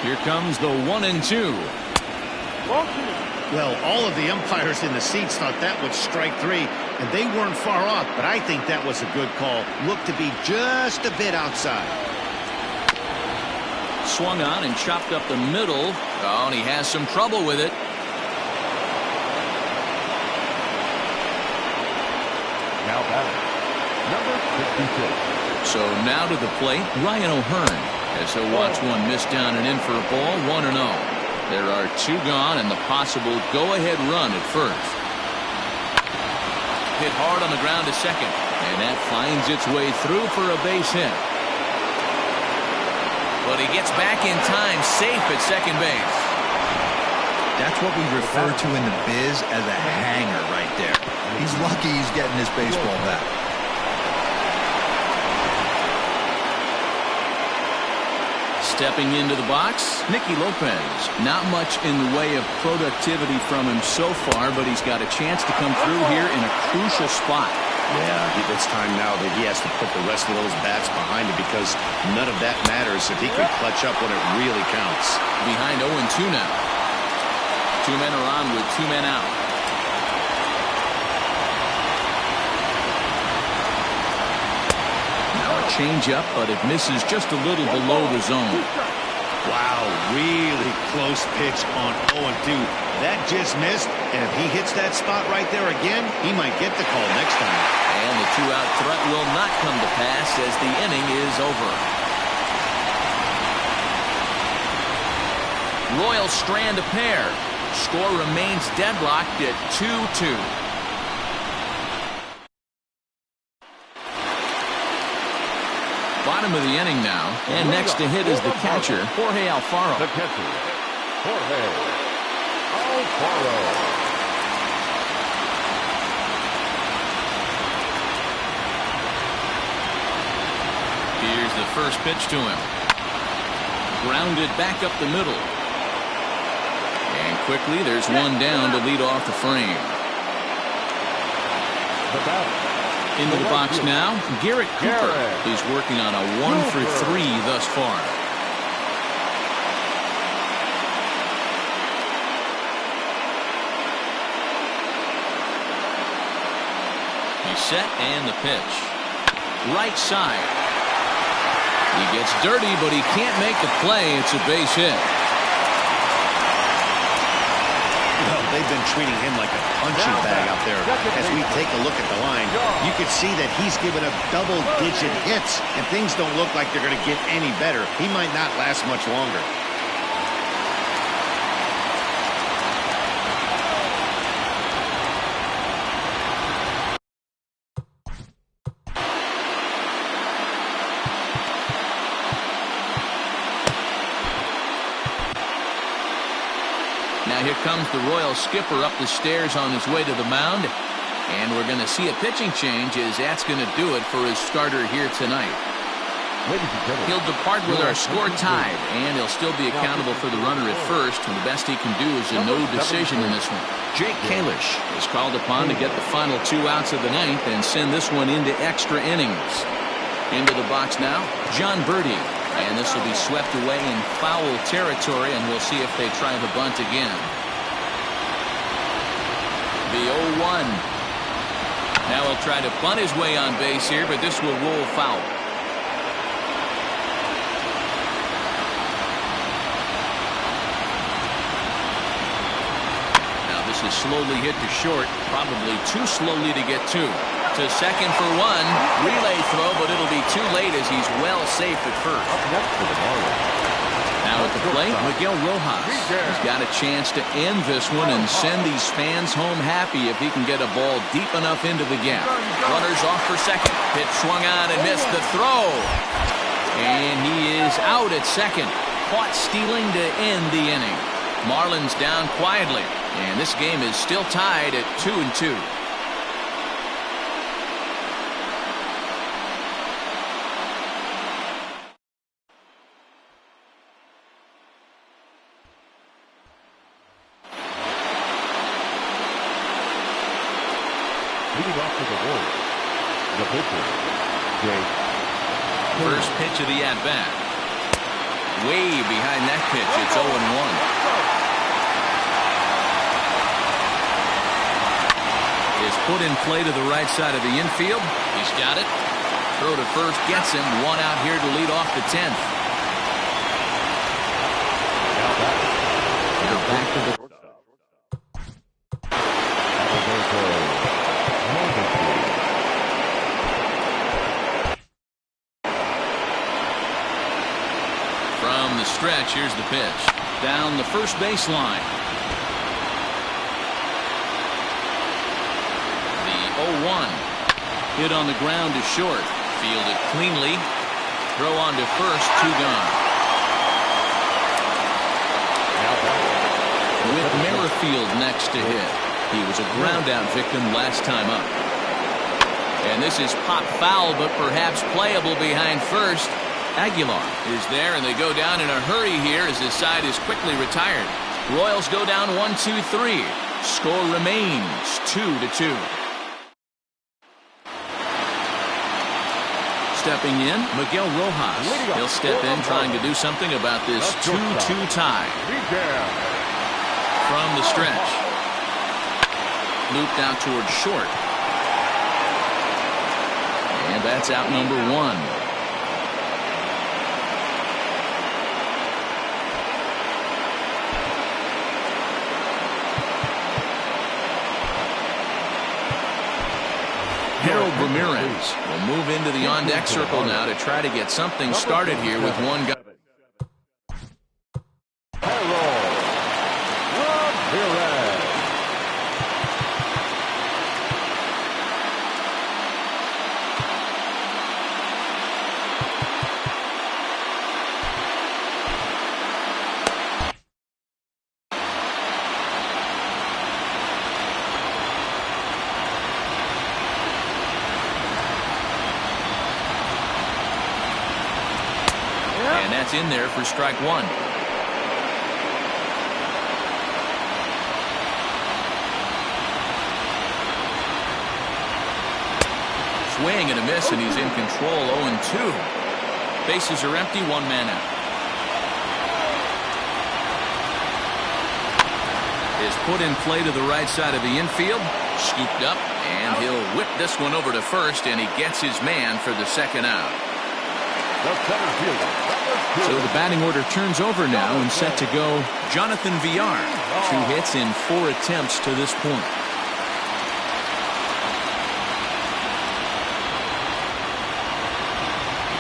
Speaker 1: Here comes the 1-2.
Speaker 2: Well, all of the umpires in the seats thought that was strike 3, and they weren't far off, but I think that was a good call. Looked to be just a bit outside.
Speaker 1: Swung on and chopped up the middle. Oh, and he has some trouble with it.
Speaker 3: Now batting, number 56.
Speaker 1: So now to the plate, Ryan O'Hearn, as he'll watch one miss down and in for a ball, 1-0. There are 2 gone and the possible go-ahead run at first. Hit hard on the ground to second, and that finds its way through for a base hit. But he gets back in time, safe at second base.
Speaker 4: That's what we refer to in the biz as a hanger right there. He's lucky he's getting his baseball back.
Speaker 1: Stepping into the box, Nicky Lopez. Not much in the way of productivity from him so far, but he's got a chance to come through here in a crucial spot.
Speaker 2: Yeah, it's time now that he has to put the rest of those bats behind him, because none of that matters if he could clutch up when it really counts.
Speaker 1: Behind 0-2 now. 2 men are on with 2 men out. Now a changeup, but it misses just a little below the zone.
Speaker 2: Wow, really close pitch on 0-2. That just missed, and if he hits that spot right there again, he might get the call next time.
Speaker 1: And the 2-out threat will not come to pass as the inning is over. Royals strand a pair. Score remains deadlocked at 2-2. Bottom of the inning now, and next to hit is the catcher, Jorge Alfaro.
Speaker 3: The catcher, Jorge Alfaro.
Speaker 1: Here's the first pitch to him. Grounded back up the middle. And quickly there's one down to lead off the frame.
Speaker 3: The batter.
Speaker 1: Into the box now, Garrett Cooper. He's working on a 1-for-3 thus far. He's set and the pitch. Right side. He gets dirty, but he can't make the play. It's a base hit.
Speaker 2: Well, they've been treating him like a punching bag out there. As we take a look at the line, you can see that he's given up double-digit hits, and things don't look like they're going to get any better. He might not last much longer.
Speaker 1: Now here comes the Royal skipper up the stairs on his way to the mound. And we're going to see a pitching change, as that's going to do it for his starter here tonight. He'll depart with our score tied, and he'll still be accountable for the runner at first. And the best he can do is a no decision in this one. Jake Kalish is called upon to get the final 2 outs of the ninth and send this one into extra innings. Into the box now, John Birdie. And this will be swept away in foul territory, and we'll see if they try the bunt again. The 0-1. Now he'll try to bunt his way on base here, but this will roll foul. Now this is slowly hit to short, probably too slowly to get to. To second for one. Relay throw, but it'll be too late as he's well safe at first.
Speaker 3: Up next for the Marlins.
Speaker 1: Now at the plate, Miguel Rojas. He's got a chance to end this one and send these fans home happy if he can get a ball deep enough into the gap. Runners off for second. Pitch swung on and missed the throw. And he is out at second. Caught stealing to end the inning. Marlins down quietly. And this game is still tied at 2-2.
Speaker 3: Now for the Royals, the pitcher, Jake.
Speaker 1: First pitch of the at-bat. Way behind that pitch. It's 0-1. Is put in play to the right side of the infield. He's got it. Throw to first gets him. One out here to lead off the 10th.
Speaker 3: Now back to the shortstop.
Speaker 1: From the stretch, here's the pitch. Down the first baseline. The 0-1. Hit on the ground to short. Fielded cleanly. Throw on to first. Two gone. With Merrifield next to hit. He was a ground-out victim last time up. And this is pop foul, but perhaps playable behind first. Aguilar is there, and they go down in a hurry here as his side is quickly retired. Royals go down 1-2-3. Score remains 2-2. Stepping in, Miguel Rojas. He'll step in trying to do something about this 2-2 tie. From the stretch. Looped out towards short. And that's out number 1. Harold Ramirez will move into the on-deck circle now to try to get something started here with one guy. And that's in there for strike 1. Swing and a miss, and he's in control. 0-2. Bases are empty. One man out. Is put in play to the right side of the infield. Scooped up, and he'll whip this one over to first, and he gets his man for the second out. So the batting order turns over now and set to go Jonathan Villar. 2 hits in 4 attempts to this point.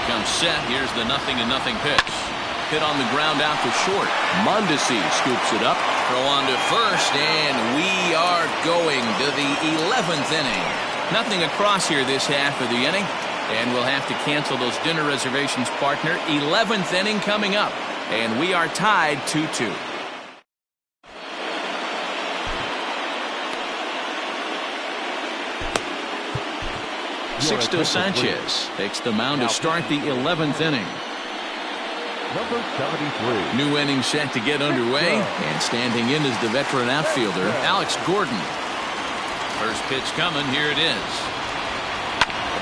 Speaker 1: Comes set. Here's the 0-0 pitch. Hit on the ground out to short. Mondesi scoops it up. Throw on to first, and we are going to the 11th inning. Nothing across here this half of the inning. And we'll have to cancel those dinner reservations, partner. 11th inning coming up. And we are tied 2-2. Sixto Sanchez takes the mound to start the 11th inning.
Speaker 3: Number 73.
Speaker 1: New inning set to get underway. And standing in is the veteran outfielder, Alex Gordon. First pitch coming. Here it is.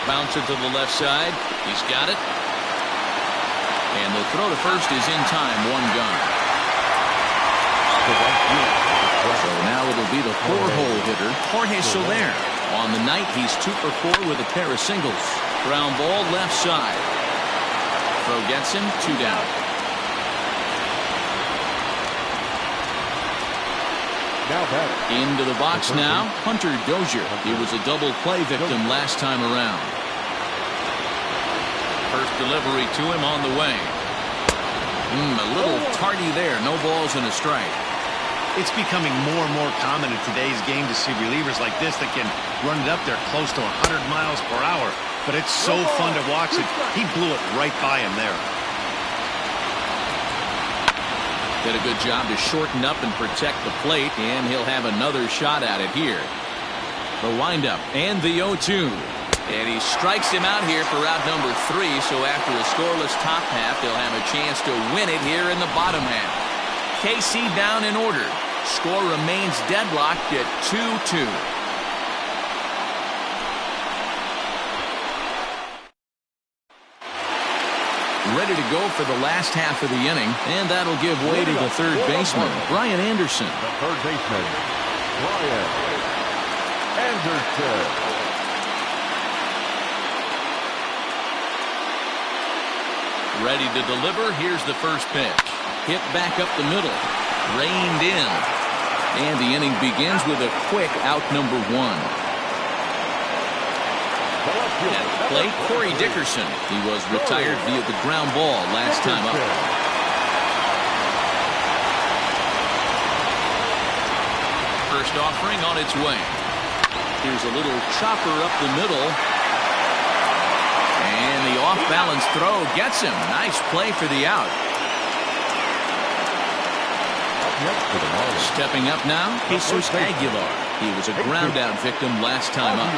Speaker 1: Bouncer to the left side. He's got it. And the throw to first is in time. One gone. So now it'll be the 4-hole hitter, Jorge Soler. On the night, he's 2 for 4 with a pair of singles. Ground ball left side. Throw gets him. 2 down.
Speaker 3: Now back.
Speaker 1: Into the box now, Hunter Dozier. He was a double play victim last time around. First delivery to him on the way. A little tardy there. No balls and a strike.
Speaker 2: It's becoming more and more common in today's game to see relievers like this that can run it up there close to 100 miles per hour. But it's so fun to watch it. He blew it right by him there.
Speaker 1: Did a good job to shorten up and protect the plate, and he'll have another shot at it here. The windup and the 0-2. And he strikes him out here for out number 3, so after a scoreless top half, they'll have a chance to win it here in the bottom half. KC down in order. Score remains deadlocked at 2-2. ready to go for the last half of the inning, and that'll give way to the third baseman, Brian Anderson.
Speaker 3: The third baseman, Brian Anderson.
Speaker 1: Ready to deliver. Here's the first pitch. Hit back up the middle. Reined in. And the inning begins with a quick out number one. At the plate, Corey Dickerson. He was retired via the ground ball last time up. First offering on its way. Here's a little chopper up the middle. And the off-balance throw gets him. Nice play for the out. Stepping up now, Jesus Aguilar. He was a ground-out victim last time up.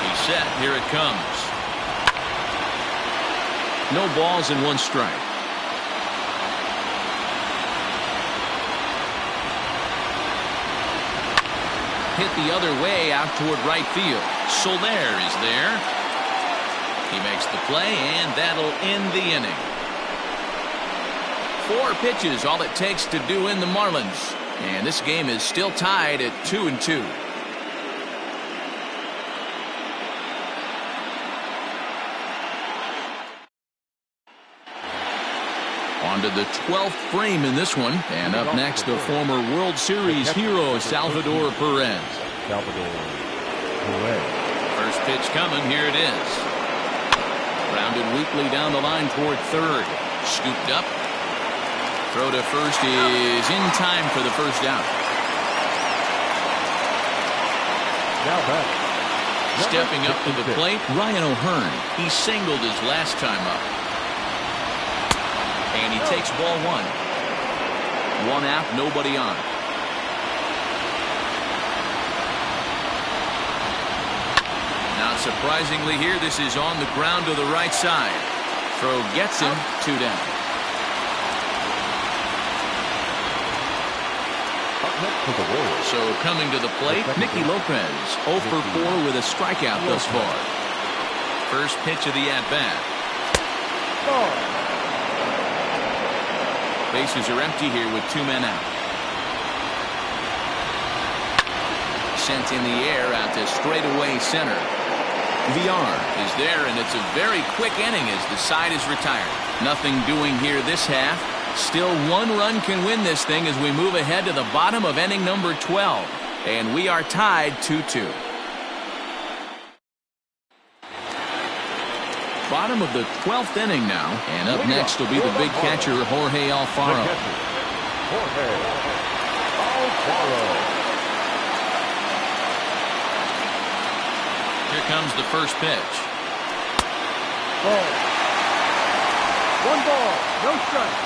Speaker 1: He's set. Here it comes. No balls and one strike. Hit the other way out toward right field. Soler is there. He makes the play, and that'll end the inning. 4 pitches, all it takes to do in the Marlins. And this game is still tied at 2-2. On to the 12th frame in this one. And up next, the former World Series hero, Salvador Perez. First pitch coming. Here it is. Grounded weakly down the line toward third. Scooped up. Throw to first is in time for the first out.
Speaker 3: Now back.
Speaker 1: Stepping up to the plate, Ryan O'Hearn. He singled his last time up. And he takes ball one. 1 out, nobody on. Not surprisingly here, this is on the ground to the right side. Throw gets him. 2 down. So coming to the plate, Nicky Lopez, 0 for 4 with a strikeout thus far. First pitch of the at-bat. Bases are empty here with 2 men out. Sent in the air out to straightaway center. VR is there, and it's a very quick inning as the side is retired. Nothing doing here this half. Still 1 run can win this thing as we move ahead to the bottom of inning number 12. And we are tied 2-2. Bottom of the 12th inning now. And up next will be the big catcher, Jorge Alfaro. Here comes the first pitch.
Speaker 3: Ball. 1 ball, no strike.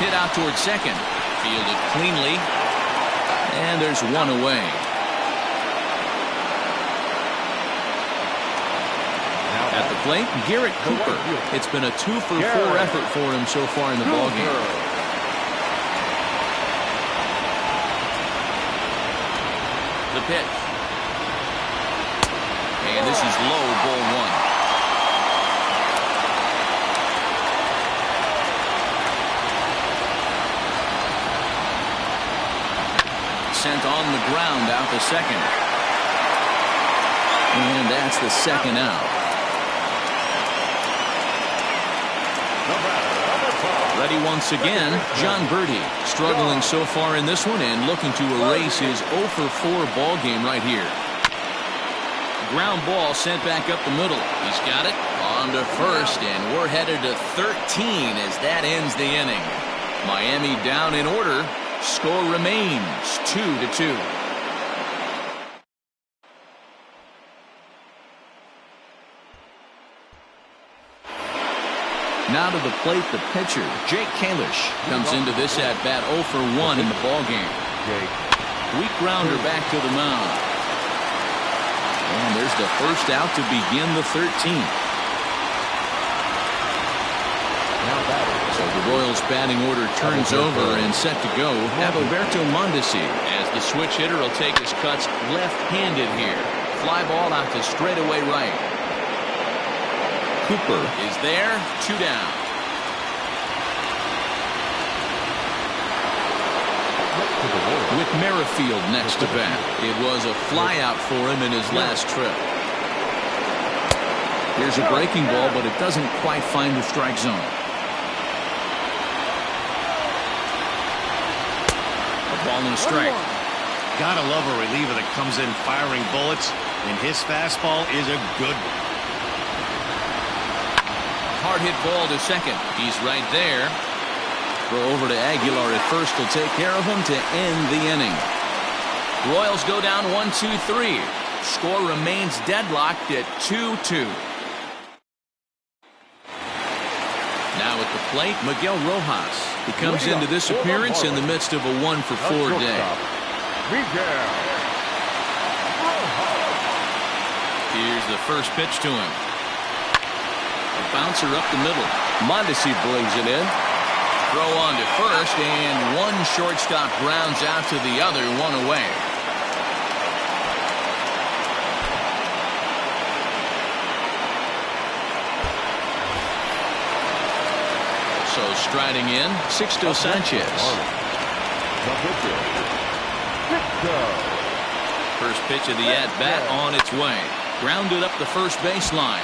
Speaker 1: Hit out toward second. Fielded cleanly. And there's 1 away. At the plate, Garrett Cooper. It's been a 2 for 4 effort for him so far in the ballgame. The pitch. And this is low, ball 1. Sent on the ground out to second. And that's the second out. Ready once again, John Birdie. Struggling so far in this one and looking to erase his 0 for 4 ball game right here. Ground ball sent back up the middle. He's got it on to first, and we're headed to 13 as that ends the inning. Miami down in order. Score remains 2-2. Now to the plate, the pitcher, Jake Kalish, comes into this at-bat 0 for 1 in the ballgame. Weak grounder back to the mound. And there's the first out to begin the 13th. So So the Royals batting order turns over and set to go. Adalberto Mondesi as the switch hitter will take his cuts left-handed here. Fly ball out to straightaway right. Cooper is there, 2 down. With Merrifield next to bat. It was a flyout for him in his last trip. Here's a breaking ball, but it doesn't quite find the strike zone. A ball and a strike.
Speaker 2: Gotta love a reliever that comes in firing bullets, and his fastball is a good one.
Speaker 1: Hard hit ball to second. He's right there. Throw over to Aguilar at first will take care of him to end the inning. Royals go down 1-2-3. Score remains deadlocked at 2-2. Now at the plate, Miguel Rojas. He comes into this appearance in the midst of a 1-for-4 day. Here's the first pitch to him. A bouncer up the middle. Mondesi brings it in. Throw on to first, and one shortstop grounds out to the other, 1 away. So striding in, Sixto Sanchez. First pitch of the at-bat on its way. Grounded up the first baseline.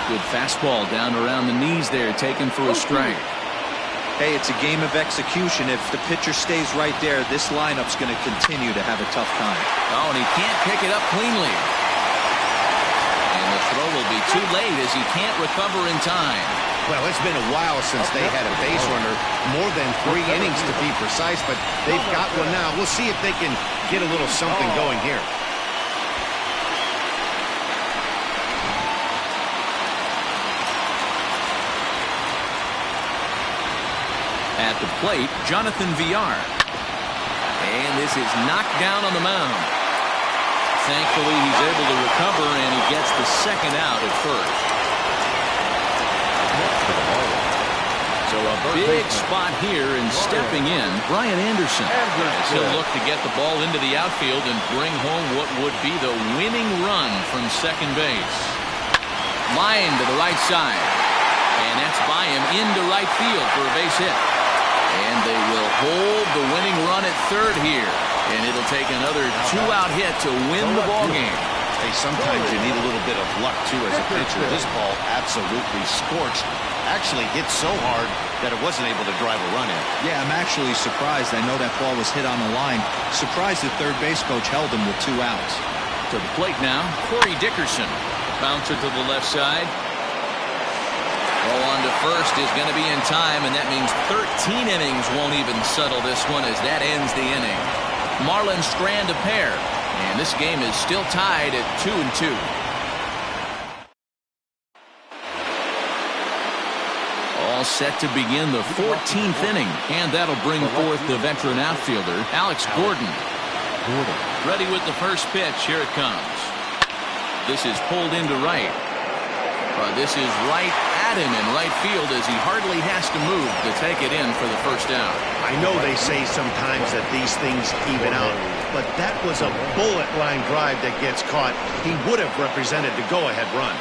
Speaker 1: Good fastball down around the knees there, taken for a strike.
Speaker 4: Hey, it's a game of execution. If the pitcher stays right there, this lineup's going to continue to have a tough time.
Speaker 1: Oh, and he can't pick it up cleanly. And the throw will be too late as he can't recover in time.
Speaker 2: Well, it's been a while since they had a base runner, more than 3 innings to be precise, but they've got one now. We'll see if they can get a little something going here.
Speaker 1: At the plate, Jonathan Villar. And this is knocked down on the mound. Thankfully, he's able to recover, and he gets the second out at first. So a big spot here, and stepping in, Brian Anderson. As he'll look to get the ball into the outfield and bring home what would be the winning run from second base. Line to the right side. And that's by him into right field for a base hit. And they will hold the winning run at third here. And it'll take another 2-out hit to win the ballgame.
Speaker 2: Hey, sometimes you need a little bit of luck, too, as a pitcher. This ball absolutely scorched. Actually hit so hard that it wasn't able to drive a run in.
Speaker 4: Yeah, I'm actually surprised. I know that ball was hit on the line. Surprised the third base coach held him with 2 outs.
Speaker 1: To the plate now, Corey Dickerson. Bouncer to the left side. Throw on to first is going to be in time, and that means 13 innings won't even settle this one as that ends the inning. Marlins strand a pair, and this game is still tied at 2-2. All set to begin the 14th inning, and that'll bring forth the veteran outfielder, Alex Gordon. Ready with the first pitch. Here it comes. This is pulled into right. This is right at him in right field as he hardly has to move to take it in for the first out.
Speaker 2: I know they say sometimes that these things even out, but that was a bullet line drive that gets caught. He would have represented the go-ahead run.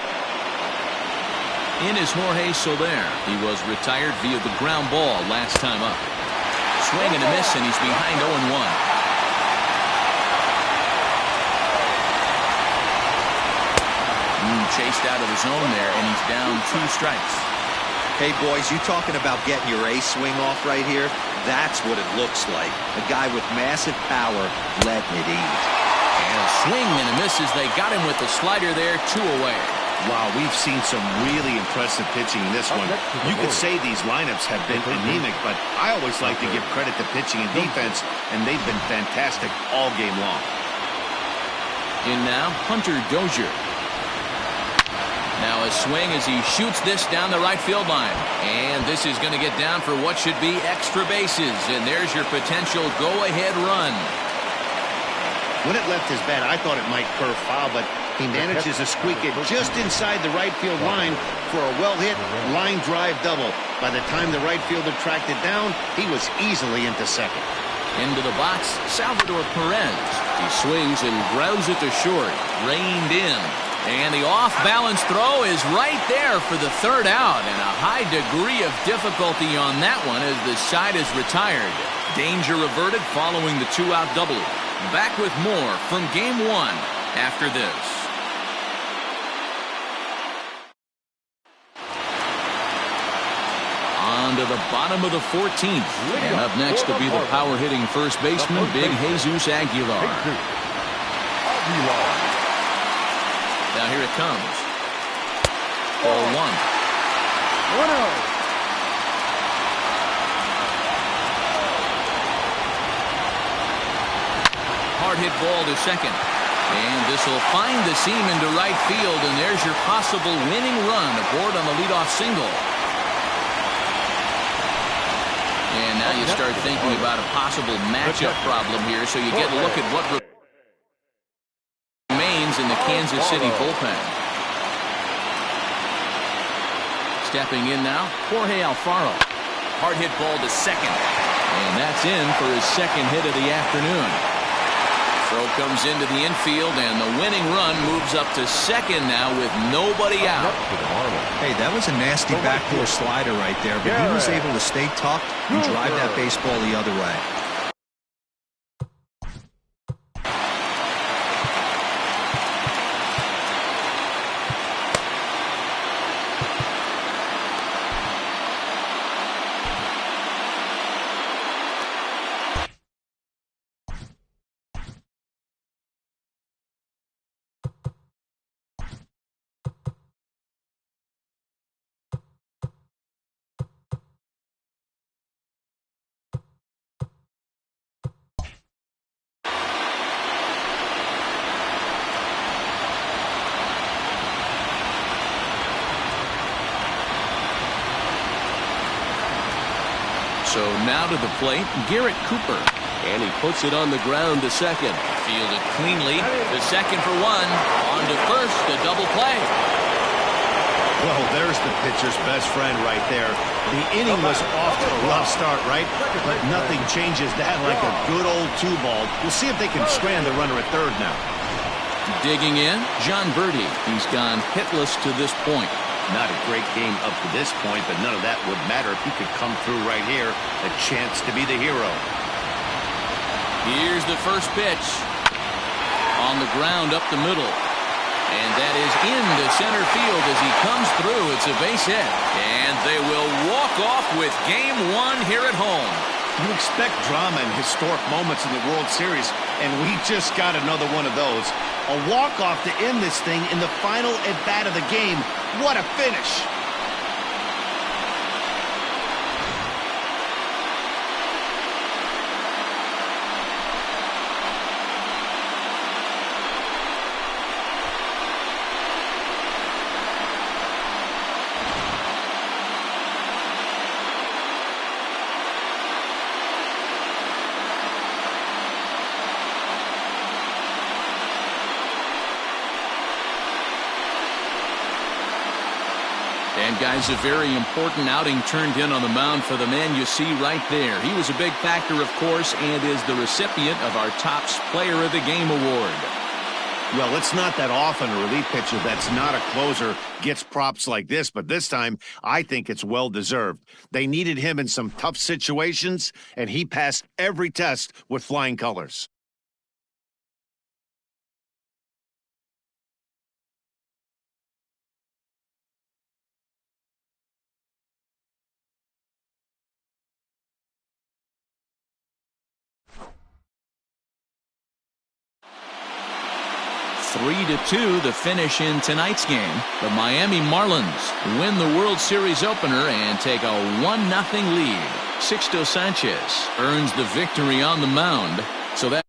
Speaker 1: In is Jorge Soler. He was retired via the ground ball last time up. Swing and a miss, and he's behind 0-1. Chased out of the zone there, and he's down 2 strikes.
Speaker 4: Hey, boys, you talking about getting your ace swing off right here? That's what it looks like. A guy with massive power letting it eat.
Speaker 1: And a swing and a miss as they got him with the slider there, 2 away.
Speaker 2: Wow, we've seen some really impressive pitching in this one. You could say these lineups have been anemic, but I always like to give credit to pitching and defense, and they've been fantastic all game long.
Speaker 1: In now, Hunter Dozier. Now a swing as he shoots this down the right field line. And this is going to get down for what should be extra bases. And there's your potential go-ahead run.
Speaker 2: When it left his bat, I thought it might curve foul, but he manages to squeak it just inside the right field line for a well-hit line drive double. By the time the right fielder tracked it down, he was easily into second.
Speaker 1: Into the box, Salvador Perez. He swings and grounds it to short. Reined in. And the off-balance throw is right there for the third out. And a high degree of difficulty on that one as the side is retired. Danger averted following the two-out double. Back with more from Game 1 after this. On to the bottom of the 14th. And up next to be the power-hitting first baseman, Big Jesus Aguilar. Now here it comes. Ball 1. Hard hit ball to second. And this will find the seam into right field, and there's your possible winning run aboard on the leadoff single. And now you start thinking about a possible matchup problem here, so you get a look at what remains in the Kansas City bullpen. Stepping in now, Jorge Alfaro. Hard hit ball to second. And that's in for his second hit of the afternoon. Throw comes into the infield, and the winning run moves up to second now with nobody out.
Speaker 4: Hey, that was a nasty backdoor slider right there, but he was able to stay tucked and drive that baseball the other way.
Speaker 1: So now to the plate, Garrett Cooper. And he puts it on the ground to second. Fielded cleanly to second for one. On to first, a double play.
Speaker 2: Well, there's the pitcher's best friend right there. The inning was off to a rough start, right? But nothing changes that like a good old two-ball. We'll see if they can strand the runner at third now.
Speaker 1: Digging in, John Birdie. He's gone hitless to this point.
Speaker 2: Not a great game up to this point, but none of that would matter if he could come through right here. A chance to be the hero.
Speaker 1: Here's the first pitch. On the ground up the middle. And that is into center field as he comes through. It's a base hit. And they will walk off with Game 1 here at home.
Speaker 2: You expect drama and historic moments in the World Series, and we just got another one of those. A walk-off to end this thing in the final at-bat of the game. What a finish.
Speaker 1: And guys, a very important outing turned in on the mound for the man you see right there. He was a big factor, of course, and is the recipient of our Topps Player of the Game award.
Speaker 2: Well, it's not that often a relief pitcher that's not a closer gets props like this, but this time I think it's well-deserved. They needed him in some tough situations, and he passed every test with flying colors.
Speaker 1: Three to 2, the finish in tonight's game. The Miami Marlins win the World Series opener and take a 1-0 lead. Sixto Sanchez earns the victory on the mound. So that